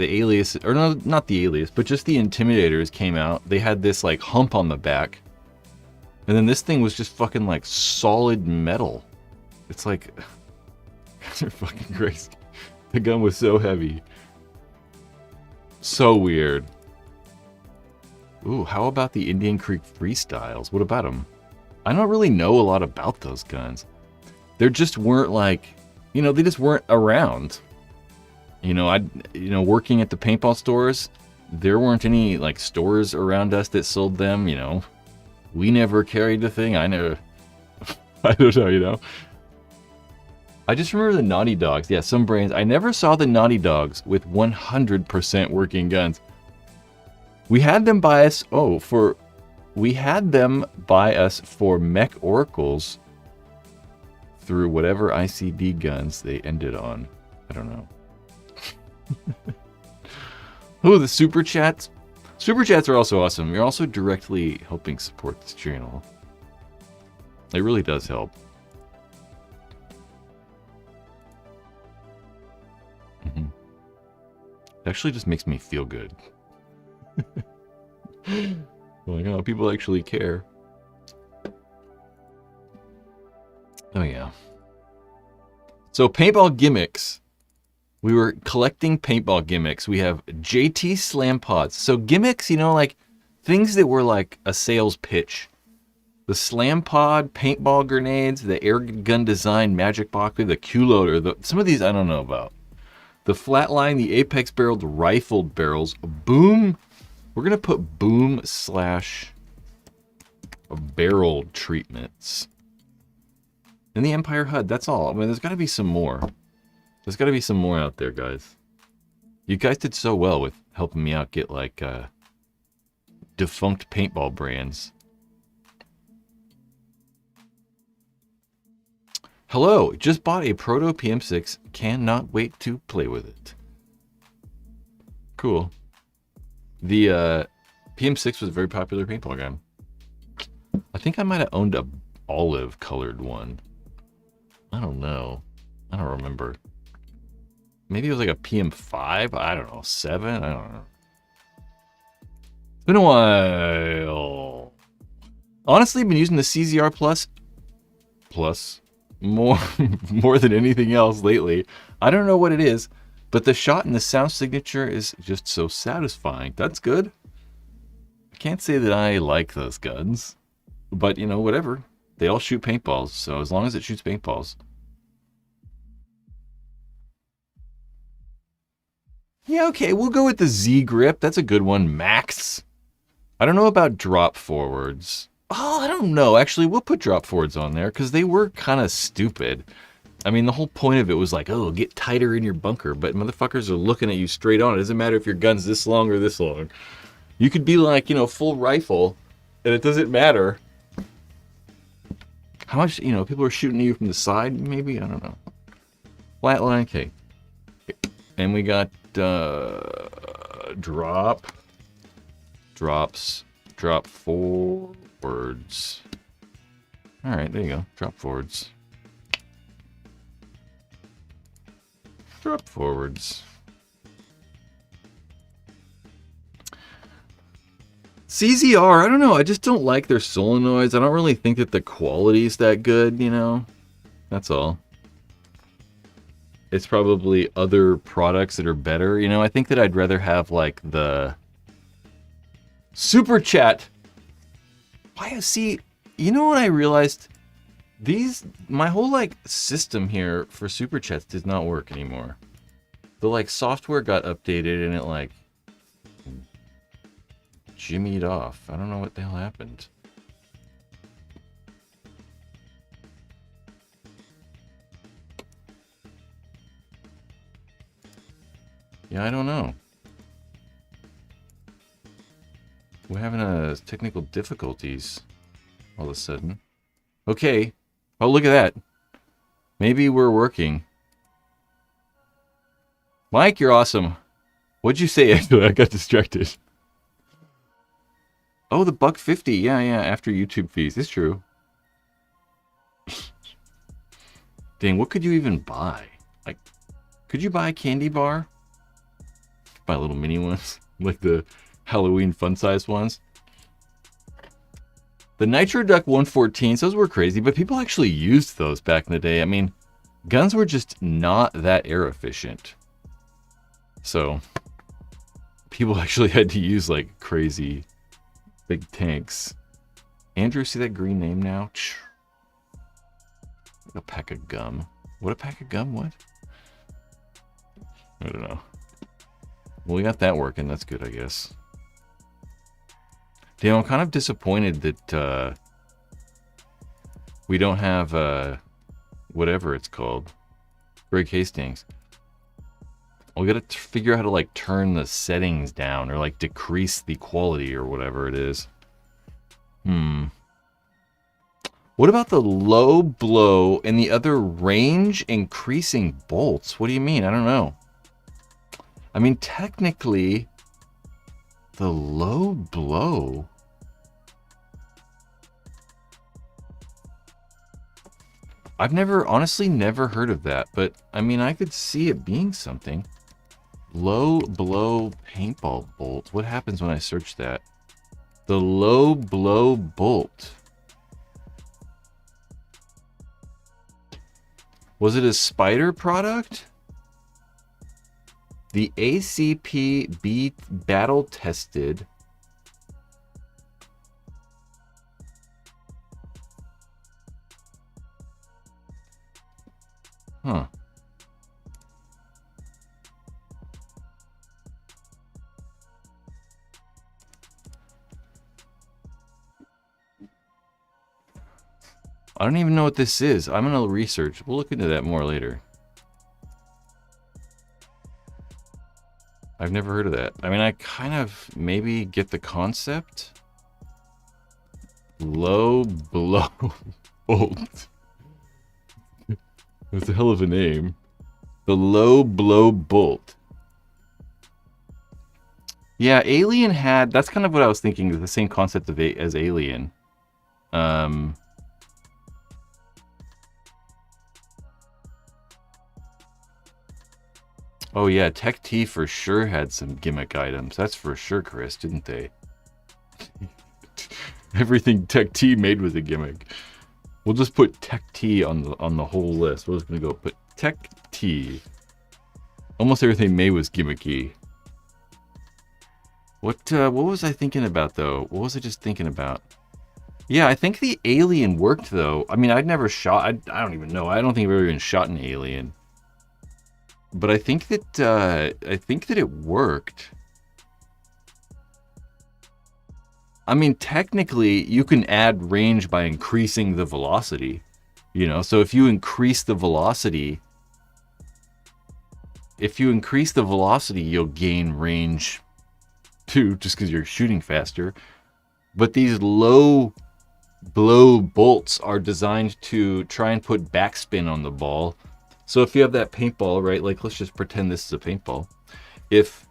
or no, not the alias, but just the Intimidators came out, they had this like hump on the back. And then this thing was just fucking like solid metal. It's like, guys are fucking crazy. The gun was so heavy. So weird. Ooh, how about the Indian Creek Freestyles? What about them? I don't really know a lot about those guns. There just weren't like, you know, they just weren't around. You know, working at the paintball stores, there weren't any like stores around us that sold them, you know. We never carried the thing. I don't know, you know. I just remember the Naughty Dogs. Yeah, some brains. I never saw the Naughty Dogs with 100% working guns. We had them buy us, we had them buy us for mech oracles through whatever ICD guns they ended on. I don't know. Oh, the super chats. Super chats are also awesome. You're also directly helping support this channel. It really does help. It actually just makes me feel good. Like, oh, people actually care. Oh yeah. So paintball gimmicks. We were collecting paintball gimmicks. We have JT Slam Pods. So gimmicks, you know, like things that were like a sales pitch. The Slam Pod, paintball grenades, the air gun design magic box, the Q-loader. Some of these I don't know about. The Flatline, the Apex barrel, the rifled barrels. Boom. We're going to put boom / barrel treatments. And the Empire HUD, that's all. I mean, there's got to be some more. There's got to be some more out there, guys. You guys did so well with helping me out get, like, defunct paintball brands. Hello, just bought a Proto PM6. Cannot wait to play with it. Cool. The PM6 was a very popular paintball gun. I think I might have owned a olive-colored one. I don't know. I don't remember. Maybe it was like a PM5? I don't know. 7? I don't know. It's been a while. Honestly, been using the CZR Plus more than anything else lately. I don't know what it is, but the shot and the sound signature is just so satisfying. That's good. I can't say that I like those guns, but you know, whatever. They all shoot paintballs, so as long as it shoots paintballs. Yeah, okay, we'll go with the Z grip. That's a good one. Max. I don't know about drop forwards. Oh, I don't know. Actually, we'll put drop forwards on there because they were kind of stupid. I mean, the whole point of it was like, oh, get tighter in your bunker. But motherfuckers are looking at you straight on. It doesn't matter if your gun's this long or this long. You could be like, you know, full rifle, and it doesn't matter. How much, you know, people are shooting at you from the side, maybe? I don't know. Flatline, okay. And we got drops, drop forwards. All right, there you go. Drop forwards. Drop forwards. CZR, I don't know. I just don't like their solenoids. I don't really think that the quality's that good, you know? That's all. It's probably other products that are better. You know, I think that I'd rather have like the super chat. Why? See, you know what I realized? My whole like system here for super chats does not work anymore. The like software got updated and it like jimmied off. I don't know what the hell happened. Yeah, I don't know. We're having technical difficulties all of a sudden. Okay, Oh, look at that. Maybe we're working. Mike, you're awesome. What'd you say? Actually, I got distracted. Oh, the $1.50. Yeah, after YouTube fees. It's true. Dang, what could you even buy? Like, could you buy a candy bar? Buy little mini ones, like the Halloween fun-size ones. The Nitro Duck 114s, those were crazy, but people actually used those back in the day. I mean, guns were just not that air efficient. So, people actually had to use like crazy big tanks. Andrew, see that green name now? A pack of gum. What a pack of gum? What? I don't know. Well, we got that working. That's good, I guess. Damn, I'm kind of disappointed that we don't have whatever it's called. Greg Hastings. We got to figure out how to like turn the settings down or like decrease the quality or whatever it is. What about the low blow and the other range increasing bolts? What do you mean? I don't know. I mean, technically, the low blow. I've honestly never heard of that, but I mean, I could see it being something. Low blow paintball bolt. What happens when I search that? The low blow bolt. Was it a Spider product? The ACP battle tested. Huh. I don't even know what this is. I'm going to research. We'll look into that more later. I've never heard of that. I mean, I kind of maybe get the concept. Low blow bolt. That's a hell of a name. The low blow bolt. Yeah, Alien had... That's kind of what I was thinking. The same concept of as Alien. Oh yeah, Tech T for sure had some gimmick items. That's for sure, Chris, didn't they? Everything Tech T made was a gimmick. We'll just put Tech T on the whole list. We're just gonna go put Tech T. Almost everything made was gimmicky. What was I thinking about though? What was I just thinking about? Yeah, I think the Alien worked though. I mean, I'd never shot. I don't even know. I don't think I've ever even shot an Alien. But I think that it worked. I mean, technically, you can add range by increasing the velocity. You know, so if you increase the velocity, you'll gain range too, just because you're shooting faster. But these low blow bolts are designed to try and put backspin on the ball. So if you have that paintball, right, like let's just pretend this is a paintball. If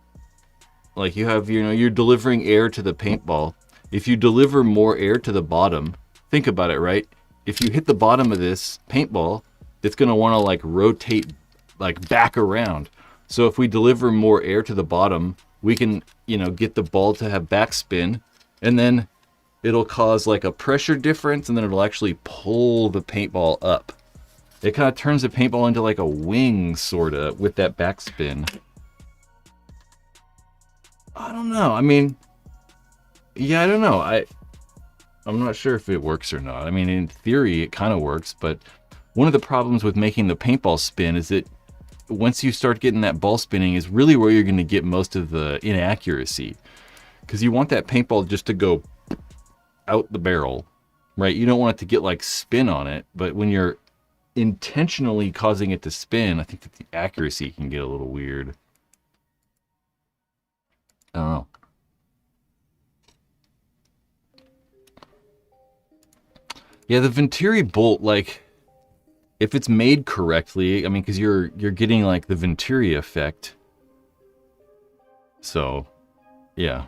like you have, you're delivering air to the paintball, if you deliver more air to the bottom, think about it, right? If you hit the bottom of this paintball, it's going to want to like rotate like back around. So if we deliver more air to the bottom, we can, get the ball to have backspin, and then it'll cause like a pressure difference, and then it'll actually pull the paintball up. It kind of turns the paintball into like a wing, sort of, with that backspin. I don't know. I mean, yeah, I don't know. I'm not sure if it works or not. I mean, in theory, it kind of works, but one of the problems with making the paintball spin is that once you start getting that ball spinning is really where you're going to get most of the inaccuracy. Because you want that paintball just to go out the barrel, right? You don't want it to get like spin on it, but when you're intentionally causing it to spin, I think that the accuracy can get a little weird. I don't know. Yeah, the Venturi bolt, like, if it's made correctly, I mean, because you're getting like the Venturi effect. So, yeah.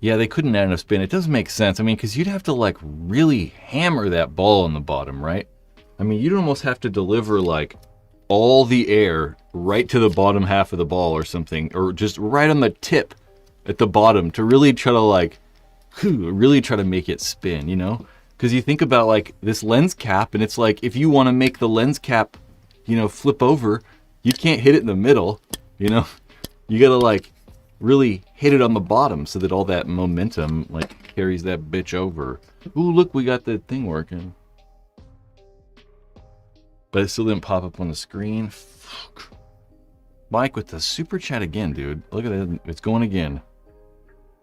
Yeah, they couldn't add enough spin. It does make sense. I mean, because you'd have to like really hammer that ball on the bottom, right? I mean, you'd almost have to deliver like all the air right to the bottom half of the ball or something, or just right on the tip at the bottom to really try to like, really try to make it spin, you know? Because you think about like this lens cap, and it's like if you want to make the lens cap, you know, flip over, you can't hit it in the middle, you know? You gotta like really hit it on the bottom so that all that momentum like carries that bitch over. Ooh, look, we got the thing working. But it still didn't pop up on the screen. Fuck. Mike with the super chat again, dude. Look at that. It's going again.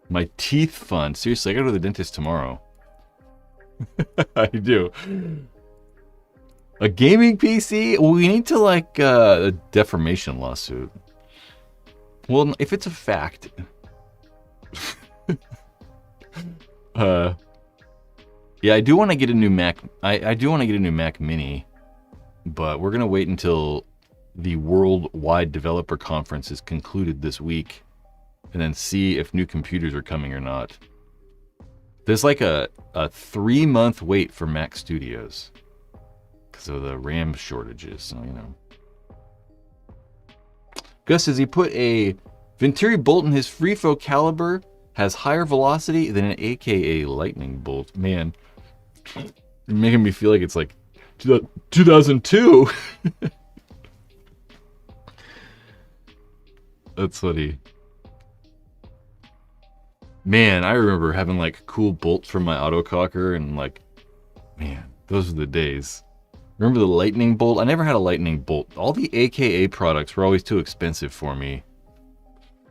My teeth fun. Seriously, I gotta go to the dentist tomorrow. I do. A gaming PC? Well, we need to like a defamation lawsuit. Well, if it's a fact. Yeah, I do want to get a new Mac. I do want to get a new Mac Mini, but we're gonna wait until the Worldwide Developer Conference is concluded this week, and then see if new computers are coming or not. There's like a 3-month wait for Mac Studios because of the RAM shortages. So, you know. Gus says he put a Venturi bolt in his Freefo caliber, has higher velocity than an AKA lightning bolt. Man, you're making me feel like it's like 2002. That's funny. Man, I remember having like cool bolts from my autococker, and like, man, those were the days. Remember the lightning bolt? I never had a lightning bolt. All the AKA products were always too expensive for me.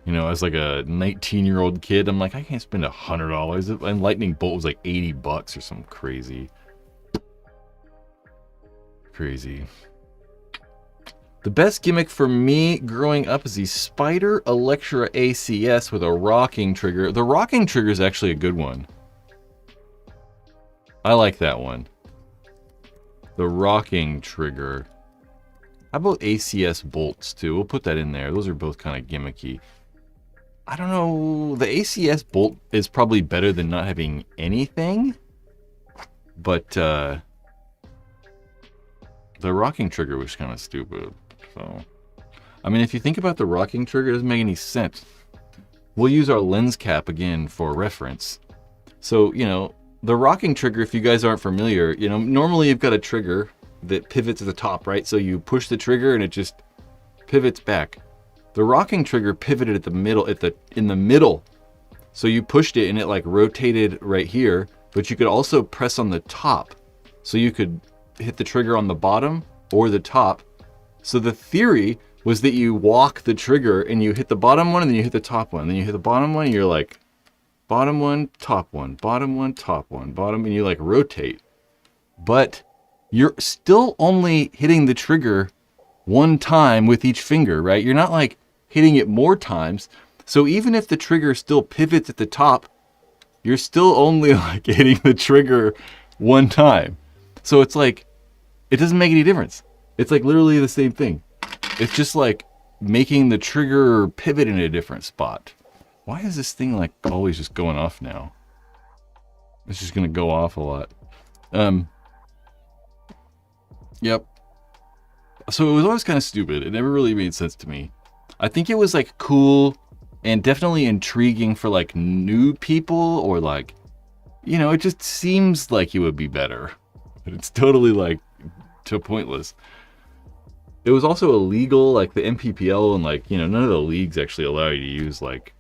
You know, as like a 19-year-old kid, I'm like, I can't spend $100. And lightning bolt was like $80 or something crazy. Crazy. The best gimmick for me growing up is the Spider Electra ACS with a rocking trigger. The rocking trigger is actually a good one. I like that one. The rocking trigger. How about ACS bolts too? We'll put that in there. Those are both kind of gimmicky. I don't know. The ACS bolt is probably better than not having anything. But the rocking trigger was kind of stupid. So, I mean, if you think about the rocking trigger, it doesn't make any sense. We'll use our lens cap again for reference. So, you know, the rocking trigger, if you guys aren't familiar, you know, normally you've got a trigger that pivots at the top, right? So you push the trigger and it just pivots back. The rocking trigger pivoted at the middle, in the middle. So you pushed it and it like rotated right here, but you could also press on the top. So you could hit the trigger on the bottom or the top. So the theory was that you walk the trigger and you hit the bottom one and then you hit the top one. Then you hit the bottom one and you're like, bottom one, top one, bottom one, top one, bottom, and you like rotate. But you're still only hitting the trigger one time with each finger, right? You're not like hitting it more times. So even if the trigger still pivots at the top, you're still only like hitting the trigger one time. So it's like, it doesn't make any difference. It's like literally the same thing. It's just like making the trigger pivot in a different spot. Why is this thing like always just going off now? It's just gonna go off a lot. Yep. So it was always kind of stupid. It never really made sense to me. I think it was like cool and definitely intriguing for like new people, or like, you know, it just seems like it would be better. But it's totally like pointless. It was also illegal, like the MPPL and like, you know, none of the leagues actually allow you to use like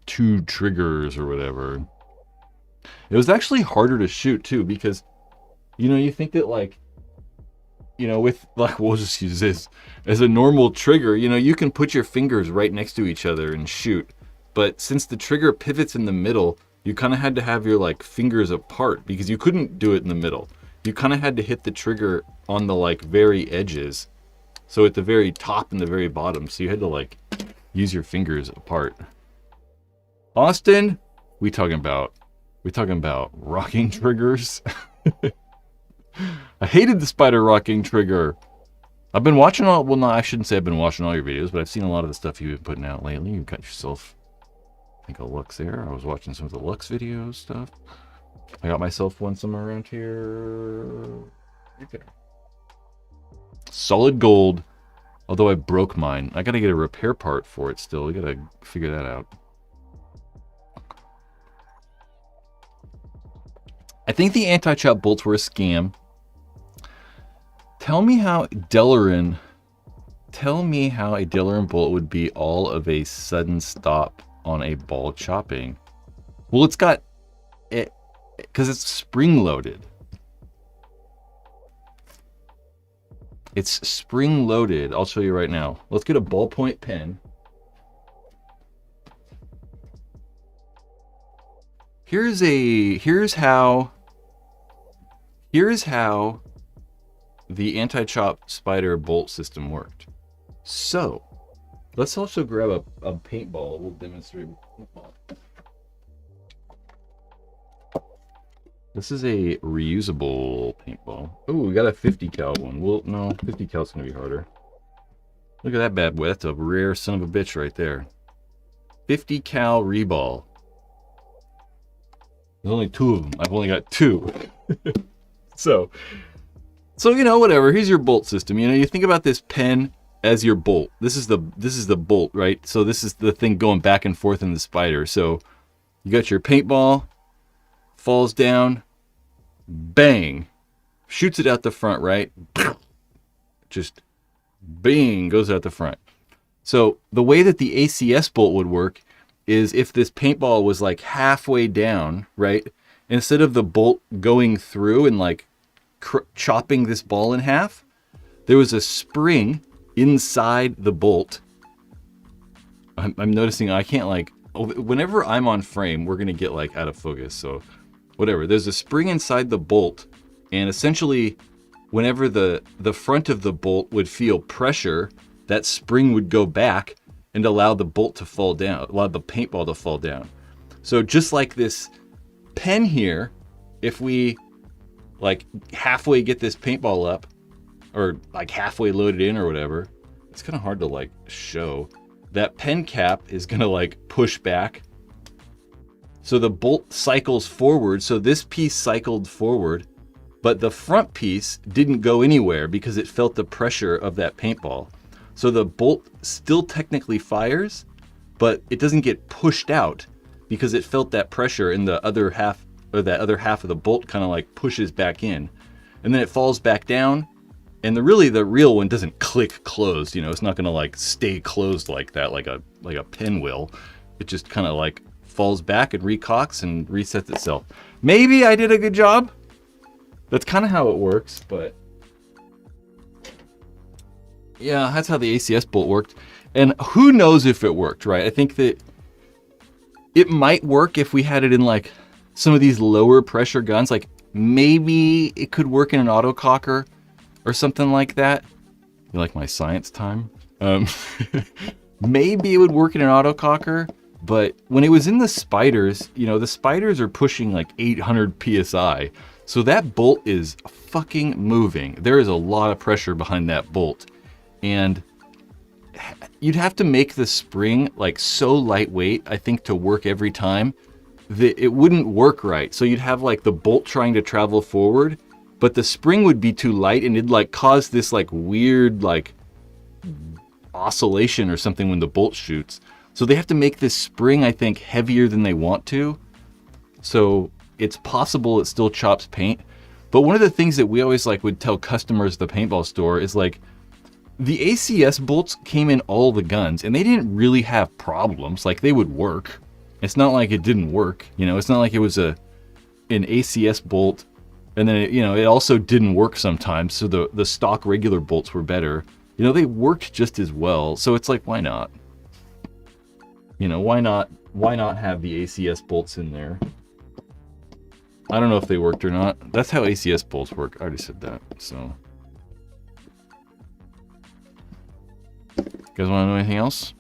2 triggers or whatever. It was actually harder to shoot too, because, you know, you think that like, you know, with like, we'll just use this as a normal trigger, you know, you can put your fingers right next to each other and shoot. But since the trigger pivots in the middle, you kind of had to have your like fingers apart because you couldn't do it in the middle. You kind of had to hit the trigger on the like very edges. So at the very top and the very bottom. So you had to like use your fingers apart. Austin, we talking about rocking triggers. I hated the spider rocking trigger. I've been watching all, well, no, I shouldn't say I've been watching all your videos, but I've seen a lot of the stuff you've been putting out lately. You got yourself, I think, a Lux there. I was watching some of the Lux video stuff. I got myself one somewhere around here. Okay. Solid gold. Although I broke mine. I gotta get a repair part for it still. We gotta figure that out. I think the anti-chop bolts were a scam. Tell me how a Delaran bolt would be all of a sudden stop on a ball chopping. Well, it's got it because it's spring loaded. It's spring loaded. I'll show you right now. Let's get a ballpoint pen. Here's how the anti-chop spider bolt system worked. So let's also grab a paintball. We'll demonstrate paintball. This is a reusable paintball. Oh, we got a 50 cal one. Well, no, 50 cal's gonna be harder. Look at that bad boy. That's a rare son of a bitch right there. 50 cal reball. There's only 2 of them. I've only got 2. So you know, whatever. Here's your bolt system. You know, you think about this pen as your bolt. This is the bolt, right? So this is the thing going back and forth in the spider. So you got your paintball, falls down, bang, shoots it out the front, right? Just bang, goes out the front. So the way that the ACS bolt would work is if this paintball was like halfway down, right? Instead of the bolt going through and like chopping this ball in half, there was a spring inside the bolt. I'm noticing I can't like, whenever I'm on frame, we're gonna get like out of focus, so whatever. There's a spring inside the bolt, and essentially whenever the front of the bolt would feel pressure, that spring would go back and allow the bolt to fall down, allow the paintball to fall down. So just like this pen here, if we like halfway get this paintball up, or like halfway load it in or whatever, it's kind of hard to like show. That pen cap is gonna like push back. So the bolt cycles forward. So this piece cycled forward, but the front piece didn't go anywhere because it felt the pressure of that paintball. So the bolt still technically fires, but it doesn't get pushed out because it felt that pressure in the other half, or that other half of the bolt kind of like pushes back in, and then it falls back down. And the real one doesn't click closed. You know, it's not gonna like stay closed like that, like a pen will. It just kind of like falls back and recocks and resets itself. Maybe I did a good job. That's kind of how it works, but yeah, that's how the ACS bolt worked. And who knows if it worked, right? I think that it might work if we had it in like some of these lower pressure guns. Like maybe it could work in an autococker or something like that. You like my science time? Maybe it would work in an autococker, but when it was in the spiders, you know, the spiders are pushing like 800 PSI. So that bolt is fucking moving. There is a lot of pressure behind that bolt. And you'd have to make the spring like so lightweight, I think, to work every time, that it wouldn't work right. So you'd have like the bolt trying to travel forward, but the spring would be too light and it'd like cause this like weird like oscillation or something when the bolt shoots. So they have to make this spring, I think, heavier than they want to. So it's possible it still chops paint. But one of the things that we always like would tell customers at the paintball store is like, the ACS bolts came in all the guns and they didn't really have problems. Like they would work. It's not like it didn't work. You know, it's not like it was an ACS bolt and then it also didn't work sometimes. So the stock regular bolts were better. You know, they worked just as well. So it's like, why not? You know, why not have the ACS bolts in there? I don't know if they worked or not. That's how ACS bolts work. I already said that. So, you guys want to know anything else?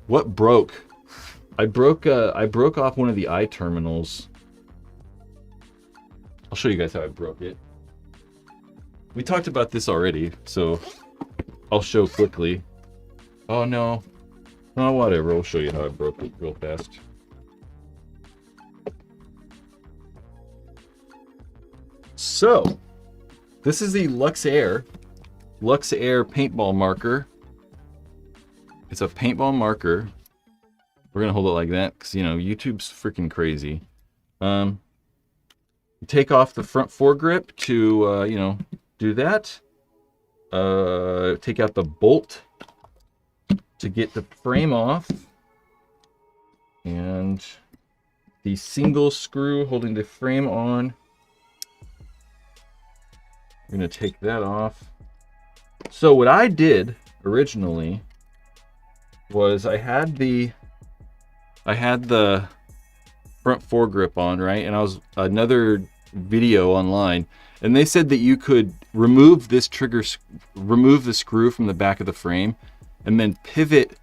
What broke? I broke off one of the eye terminals. I'll show you guys how I broke it. We talked about this already, so I'll show quickly. Oh no. Oh, whatever. I'll show you how I broke it real fast. So, this is the Luxair paintball marker. It's a paintball marker. We're gonna hold it like that because, you know, YouTube's freaking crazy. You take off the front foregrip to, you know, do that. Take out the bolt to get the frame off. And the single screw holding the frame on. We're gonna take that off. So what I did originally was I had the front foregrip on, right? And I was another video online, and they said that you could remove the screw from the back of the frame, and then pivot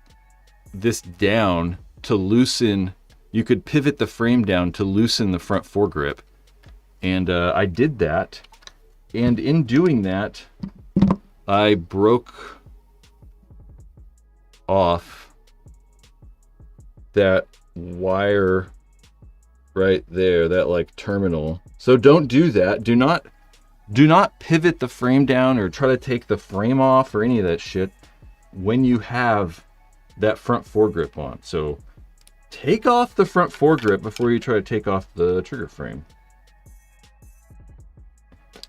this down to loosen. You could pivot the frame down to loosen the front foregrip, and I did that. And in doing that, I broke off that wire right there, that like terminal. So don't do that. Do not pivot the frame down or try to take the frame off or any of that shit when you have that front foregrip on. So take off the front foregrip before you try to take off the trigger frame.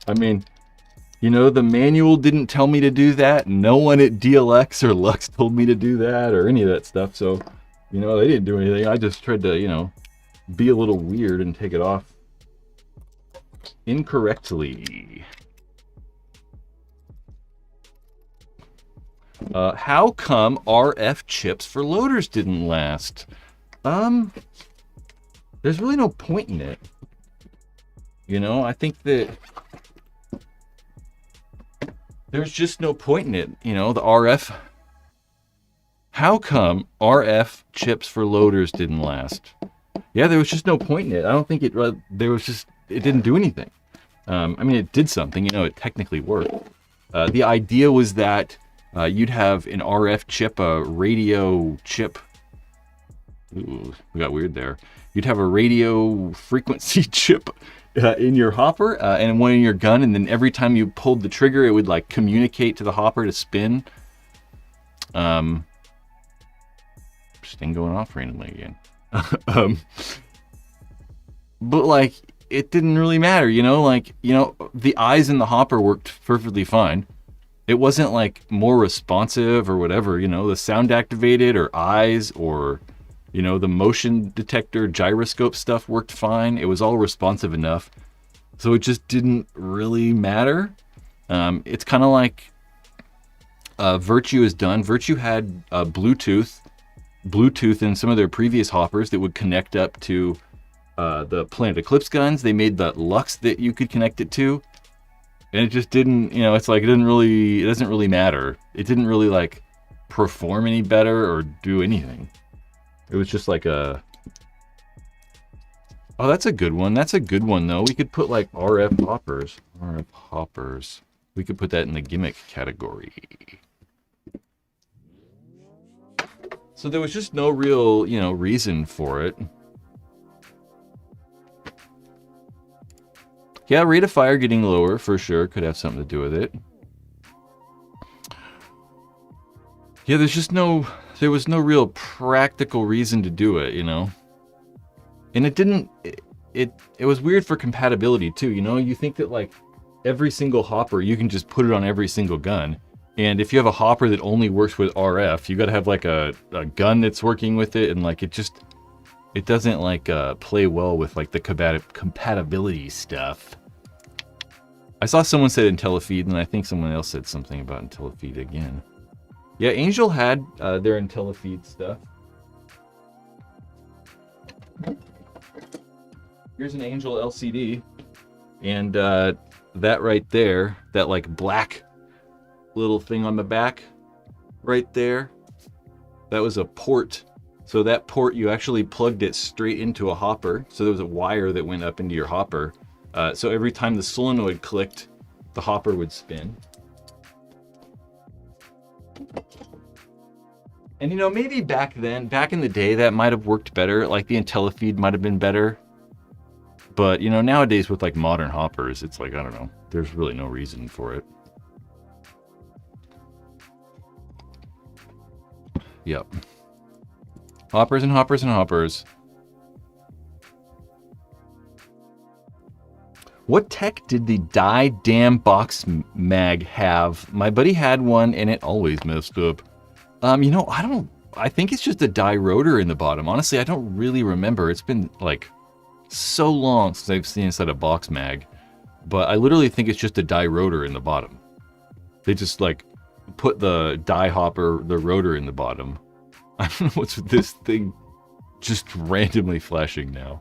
I mean, you know, the manual didn't tell me to do that. No one at DLX or Lux told me to do that or any of that stuff. So, you know, they didn't do anything. I just tried to, you know, be a little weird and take it off incorrectly. How come RF chips for loaders didn't last? There's really no point in it. You know, I think that there's just no point in it. You know, the RF. How come RF chips for loaders didn't last? Yeah, there was just no point in it. I don't think it didn't do anything. I mean, it did something, you know, it technically worked. The idea was that you'd have an RF chip, a radio chip. Ooh, we got weird there. You'd have a radio frequency chip in your hopper and one in your gun, and then every time you pulled the trigger, it would like communicate to the hopper to spin. This thing going off randomly again. But like, it didn't really matter, you know, like, you know, the eyes in the hopper worked perfectly fine. It wasn't like more responsive or whatever, you know, the sound activated or eyes or, you know, the motion detector gyroscope stuff worked fine. It was all responsive enough. So it just didn't really matter. It's kind of like Virtue is done. Virtue had Bluetooth in some of their previous hoppers that would connect up to the Planet Eclipse guns. They made the Lux that you could connect it to. And it just didn't, you know, it's like it doesn't really matter. It didn't really like perform any better or do anything. It was just like a... Oh, that's a good one. That's a good one, though. We could put, like, RF hoppers. RF hoppers. We could put that in the gimmick category. So there was just no real, you know, reason for it. Yeah, rate of fire getting lower, for sure. Could have something to do with it. Yeah, there was no real practical reason to do it, you know? And it was weird for compatibility too, you know? You think that like every single hopper, you can just put it on every single gun. And if you have a hopper that only works with RF, you gotta have like a gun that's working with it, and like it doesn't like play well with like the compatibility stuff. I saw someone said IntelliFeed, and I think someone else said something about IntelliFeed again. Yeah, Angel had their IntelliFeed stuff. Here's an Angel LCD, and that right there, that like black little thing on the back, right there, That was a port. So that port, you actually plugged it straight into a hopper. So there was a wire that went up into your hopper. So every time the solenoid clicked, the hopper would spin. And you know, maybe back then, back in the day, that might have worked better. Like the IntelliFeed might have been better. But you know, nowadays with like modern hoppers, it's like, I don't know, there's really no reason for it. Yep. Hoppers and hoppers and hoppers. What tech did the die damn box mag have? My buddy had one and it always messed up. You know, I think it's just a die rotor in the bottom. Honestly, I don't really remember. It's been like so long since I've seen inside a box mag, but I literally think it's just a die rotor in the bottom. They just like put the die hopper, the rotor in the bottom. I don't know what's with this thing just randomly flashing now.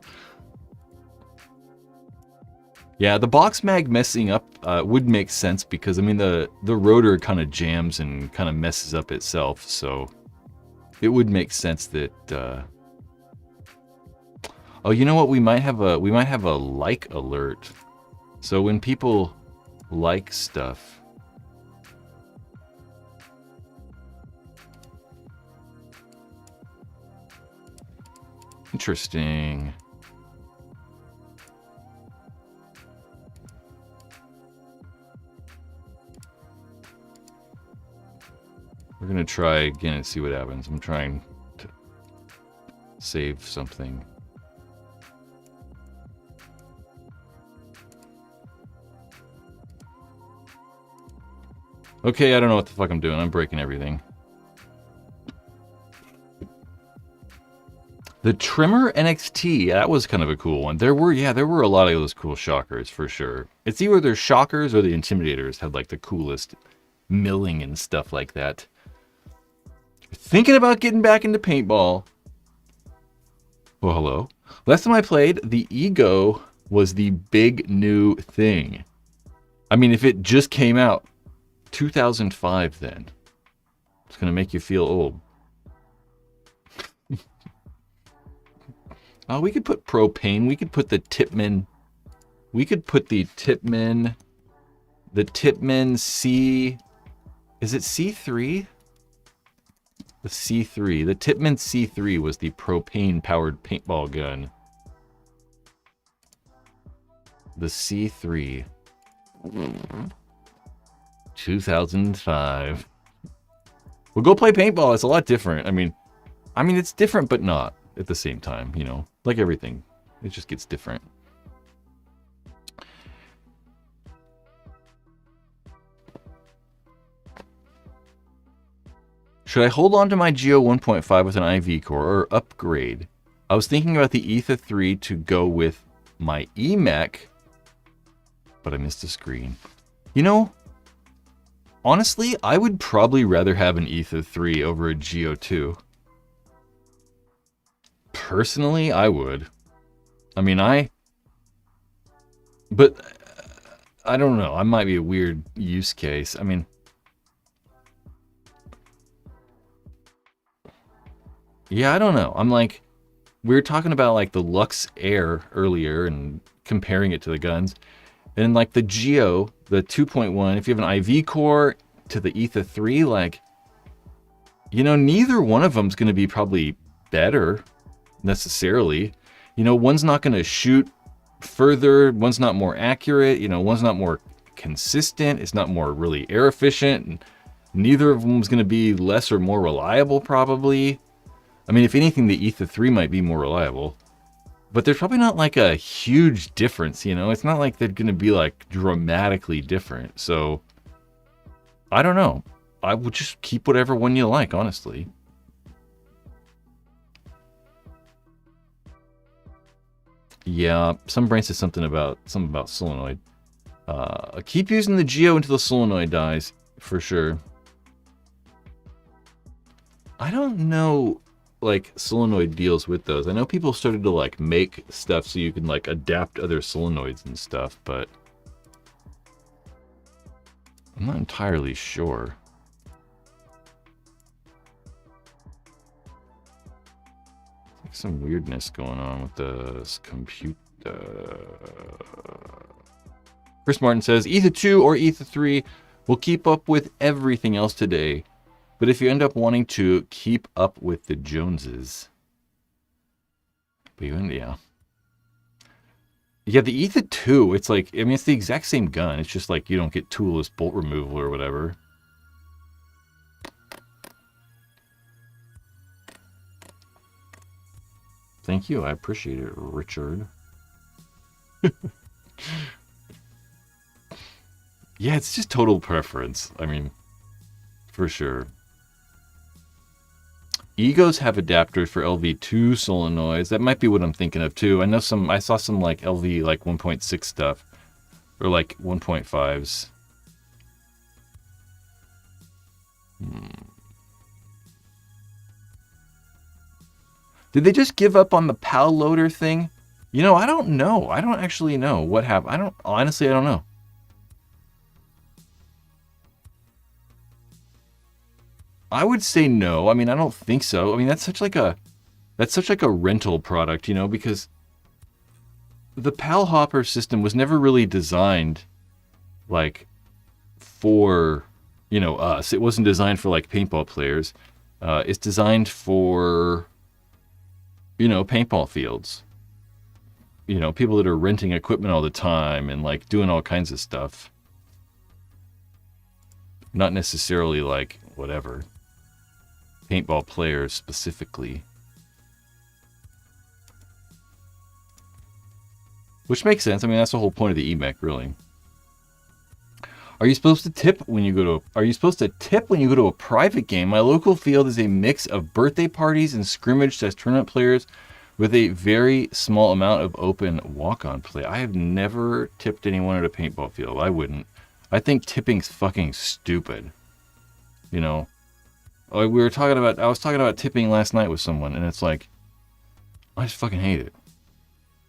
Yeah, the box mag messing up would make sense because, I mean, the rotor kind of jams and kind of messes up itself, so it would make sense that... Oh, you know what? We might have a like alert. So when people like stuff... Interesting. We're gonna try again and see what happens. I'm trying to save something. Okay, I don't know what the fuck I'm doing. I'm breaking everything. The Trimmer NXT, that was kind of a cool one. There were a lot of those cool shockers for sure. It's either their shockers or the Intimidators had like the coolest milling and stuff like that. Thinking about getting back into paintball. Well, hello. Last time I played, the Ego was the big new thing. I mean, if it just came out 2005 then, it's going to make you feel old. We could put propane. We could put the Tipman. We could put the Tipman. The Tipman C. Is it C3? The C3. The Tipman C3 was the propane-powered paintball gun. The C3. 2005. We'll go play paintball. It's a lot different. I mean, it's different, but not at the same time, you know, like everything. It just gets different. Should I hold on to my Geo 1.5 with an IV core or upgrade? I was thinking about the Ether 3 to go with my EMEC, but I missed a screen. You know, honestly, I would probably rather have an Ether 3 over a Geo 2. Personally, I would. I mean, but I don't know. I might be a weird use case. I mean, yeah, I don't know. I'm like, we were talking about like the Lux Air earlier and comparing it to the guns. And like the Geo, the 2.1, if you have an IV core to the Ether 3, like, you know, neither one of them's going to be probably better necessarily. You know, one's not going to shoot further, one's not more accurate, you know, one's not more consistent, it's not more really air efficient, and neither of them's going to be less or more reliable probably. I mean, if anything, the Ether 3 might be more reliable, but there's probably not like a huge difference, you know? It's not like they're going to be like dramatically different. So I don't know. I would just keep whatever one you like, honestly. Yeah, some brain says something about solenoid. Keep using the Geo until the solenoid dies, for sure. I don't know, like, solenoid deals with those. I know people started to, like, make stuff so you can, like, adapt other solenoids and stuff, but I'm not entirely sure. some weirdness going on with this computer. Chris Martin says, Ether 2 or Ether 3 will keep up with everything else today. But if you end up wanting to keep up with the Joneses. But you end, yeah. Yeah, the Ether 2, it's like, I mean, it's the exact same gun. It's just like you don't get toolless bolt removal or whatever. Thank you. I appreciate it, Richard. Yeah, it's just total preference. I mean, for sure. Egos have adapters for LV2 solenoids. That might be what I'm thinking of too. I saw some like LV like 1.6 stuff or like 1.5s. Did they just give up on the PAL loader thing? You know, I don't know. I don't actually know what happened. Honestly, I don't know. I would say no. I mean, I don't think so. I mean, that's such like a rental product, you know, because the PAL hopper system was never really designed like for, you know, us. It wasn't designed for like paintball players. It's designed for, you know, paintball fields. You know, people that are renting equipment all the time and like doing all kinds of stuff. Not necessarily like whatever. Paintball players specifically. Which makes sense. I mean, that's the whole point of the EMEC, really. Are you supposed to tip when you go to a private game? My local field is a mix of birthday parties and scrimmage/tournament players with a very small amount of open walk-on play. I have never tipped anyone at a paintball field. I wouldn't. I think tipping's fucking stupid. You know? I was talking about tipping last night with someone, and it's like, I just fucking hate it.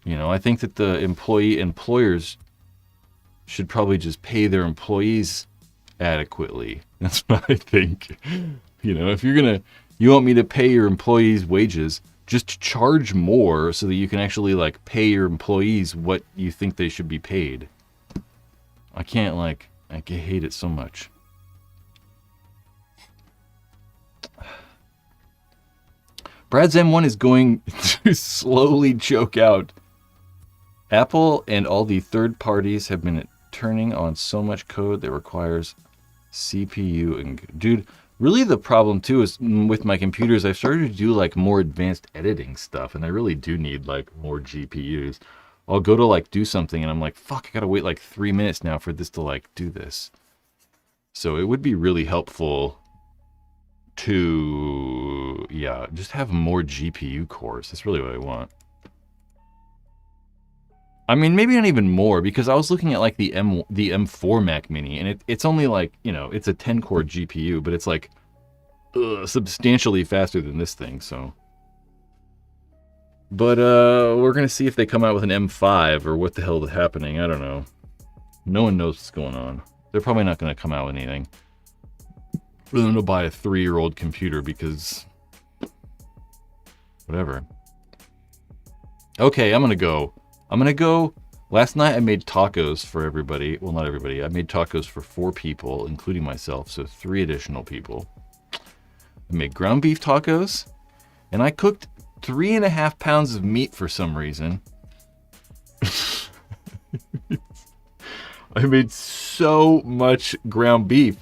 You know, I think that the employers should probably just pay their employees adequately. That's what I think. You know, if you want me to pay your employees wages, just charge more so that you can actually like pay your employees what you think they should be paid. I hate it so much. Brad's M1 is going to slowly choke out. Apple and all the third parties have been turning on so much code that requires CPU. And dude, really the problem too is with my computers, I've started to do like more advanced editing stuff, and I really do need like more GPUs. I'll go to like do something and I'm like, fuck, I gotta wait like 3 minutes now for this to like do this. So it would be really helpful to, yeah, just have more GPU cores. That's really what I want. I mean, maybe not even more, because I was looking at like the M4 Mac Mini, and it's only like, you know, it's a 10-core GPU, but it's like substantially faster than this thing, so. But we're going to see if they come out with an M5 or what the hell is happening. I don't know. No one knows what's going on. They're probably not going to come out with anything. For them to buy a 3-year-old computer because whatever. Okay, I'm going to go. Last night I made tacos for everybody. Well, not everybody. I made tacos for 4 people, including myself, so 3 additional people. I made ground beef tacos, and I cooked 3.5 pounds of meat for some reason. I made so much ground beef.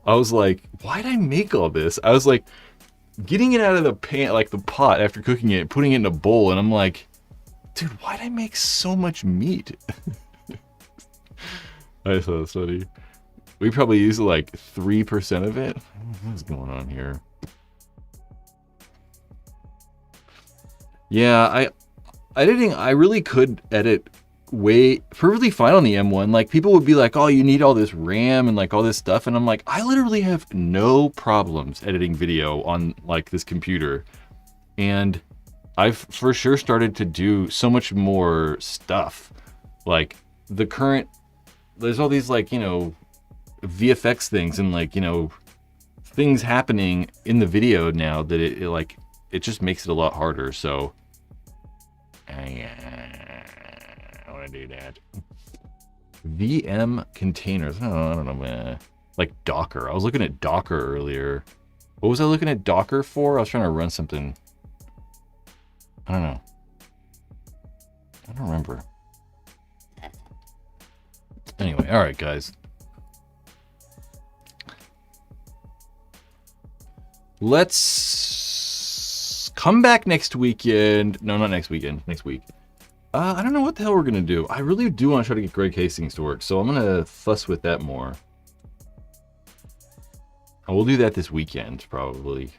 I was like, why did I make all this? I was like, getting it out of the pan, like the pot after cooking it, putting it in a bowl, and I'm like, dude, why did I make so much meat? I thought it was funny. We probably used like 3% of it. What's going on here? Yeah, I really could edit perfectly fine on the M1. Like, people would be like, oh, you need all this RAM and like all this stuff, and I'm like, I literally have no problems editing video on like this computer, and I've for sure started to do so much more stuff. Like there's all these like, you know, VFX things and like, you know, things happening in the video now that it like it just makes it a lot harder. So I want to do that. VM containers. Oh, I don't know, man. Like Docker. I was looking at Docker earlier. What was I looking at Docker for? I was trying to run something. I don't know. I don't remember. Anyway, all right, guys. Let's come back next weekend. No, not next weekend. Next week. I don't know what the hell we're going to do. I really do want to try to get Greg Hastings to work, so I'm going to fuss with that more. And we'll do that this weekend, probably.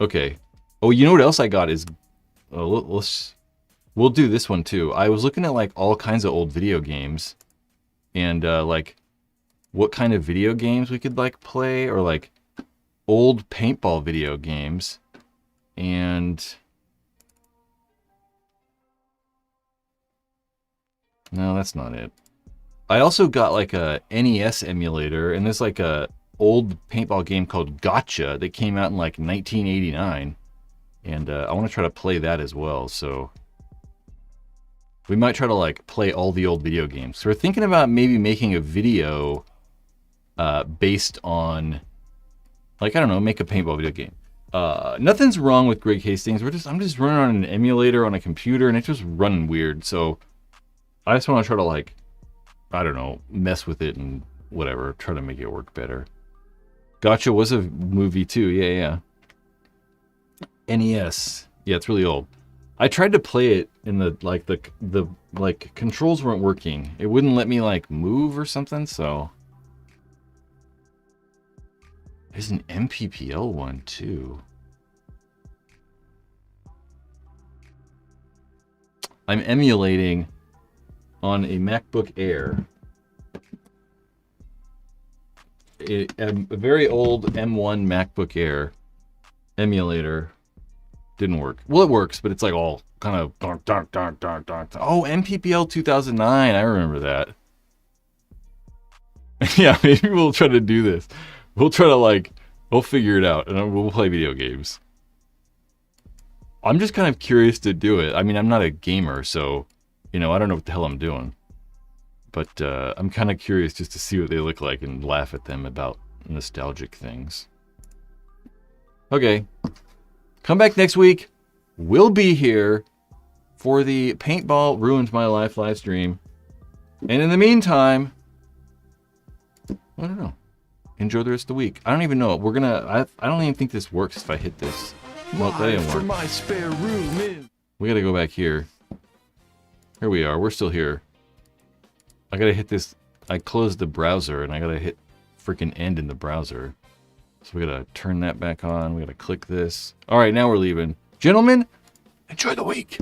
Okay. Oh, you know what else I got is... Oh, we'll do this one, too. I was looking at, like, all kinds of old video games. And, like, what kind of video games we could, like, play. Or, like, old paintball video games. And... no, that's not it. I also got, like, a NES emulator. And there's, like, a old paintball game called Gotcha that came out in, like, 1989. And I want to try to play that as well, so... we might try to, like, play all the old video games. So we're thinking about maybe making a video based on, like, I don't know, make a paintball video game. Nothing's wrong with Greg Hastings. I'm just running on an emulator on a computer, and it's just running weird. So I just want to try to, like, I don't know, mess with it and whatever. Try to make it work better. Gotcha was a movie, too. Yeah. NES. Yeah, it's really old. I tried to play it in the controls weren't working. It wouldn't let me like move or something, so there's an MPPL one too. I'm emulating on a MacBook Air. A very old M1 MacBook Air emulator. Didn't work. Well, it works, but it's like all kind of dark. Oh, MPPL 2009. I remember that. Yeah, maybe we'll try to do this. We'll try to, like, we'll figure it out, and we'll play video games. I'm just kind of curious to do it. I mean, I'm not a gamer, so, you know, I don't know what the hell I'm doing. But I'm kind of curious just to see what they look like and laugh at them about nostalgic things. Okay. Come back next week. We'll be here for the Paintball Ruined My Life live stream. And in the meantime, I don't know. Enjoy the rest of the week. I don't even know. We're gonna. I don't even think this works if I hit this. Well, that didn't work. My spare room in. We gotta go back here. Here we are. We're still here. I gotta hit this. I closed the browser and I gotta hit freaking end in the browser. So we gotta turn that back on. We gotta click this. All right, now we're leaving. Gentlemen, enjoy the week.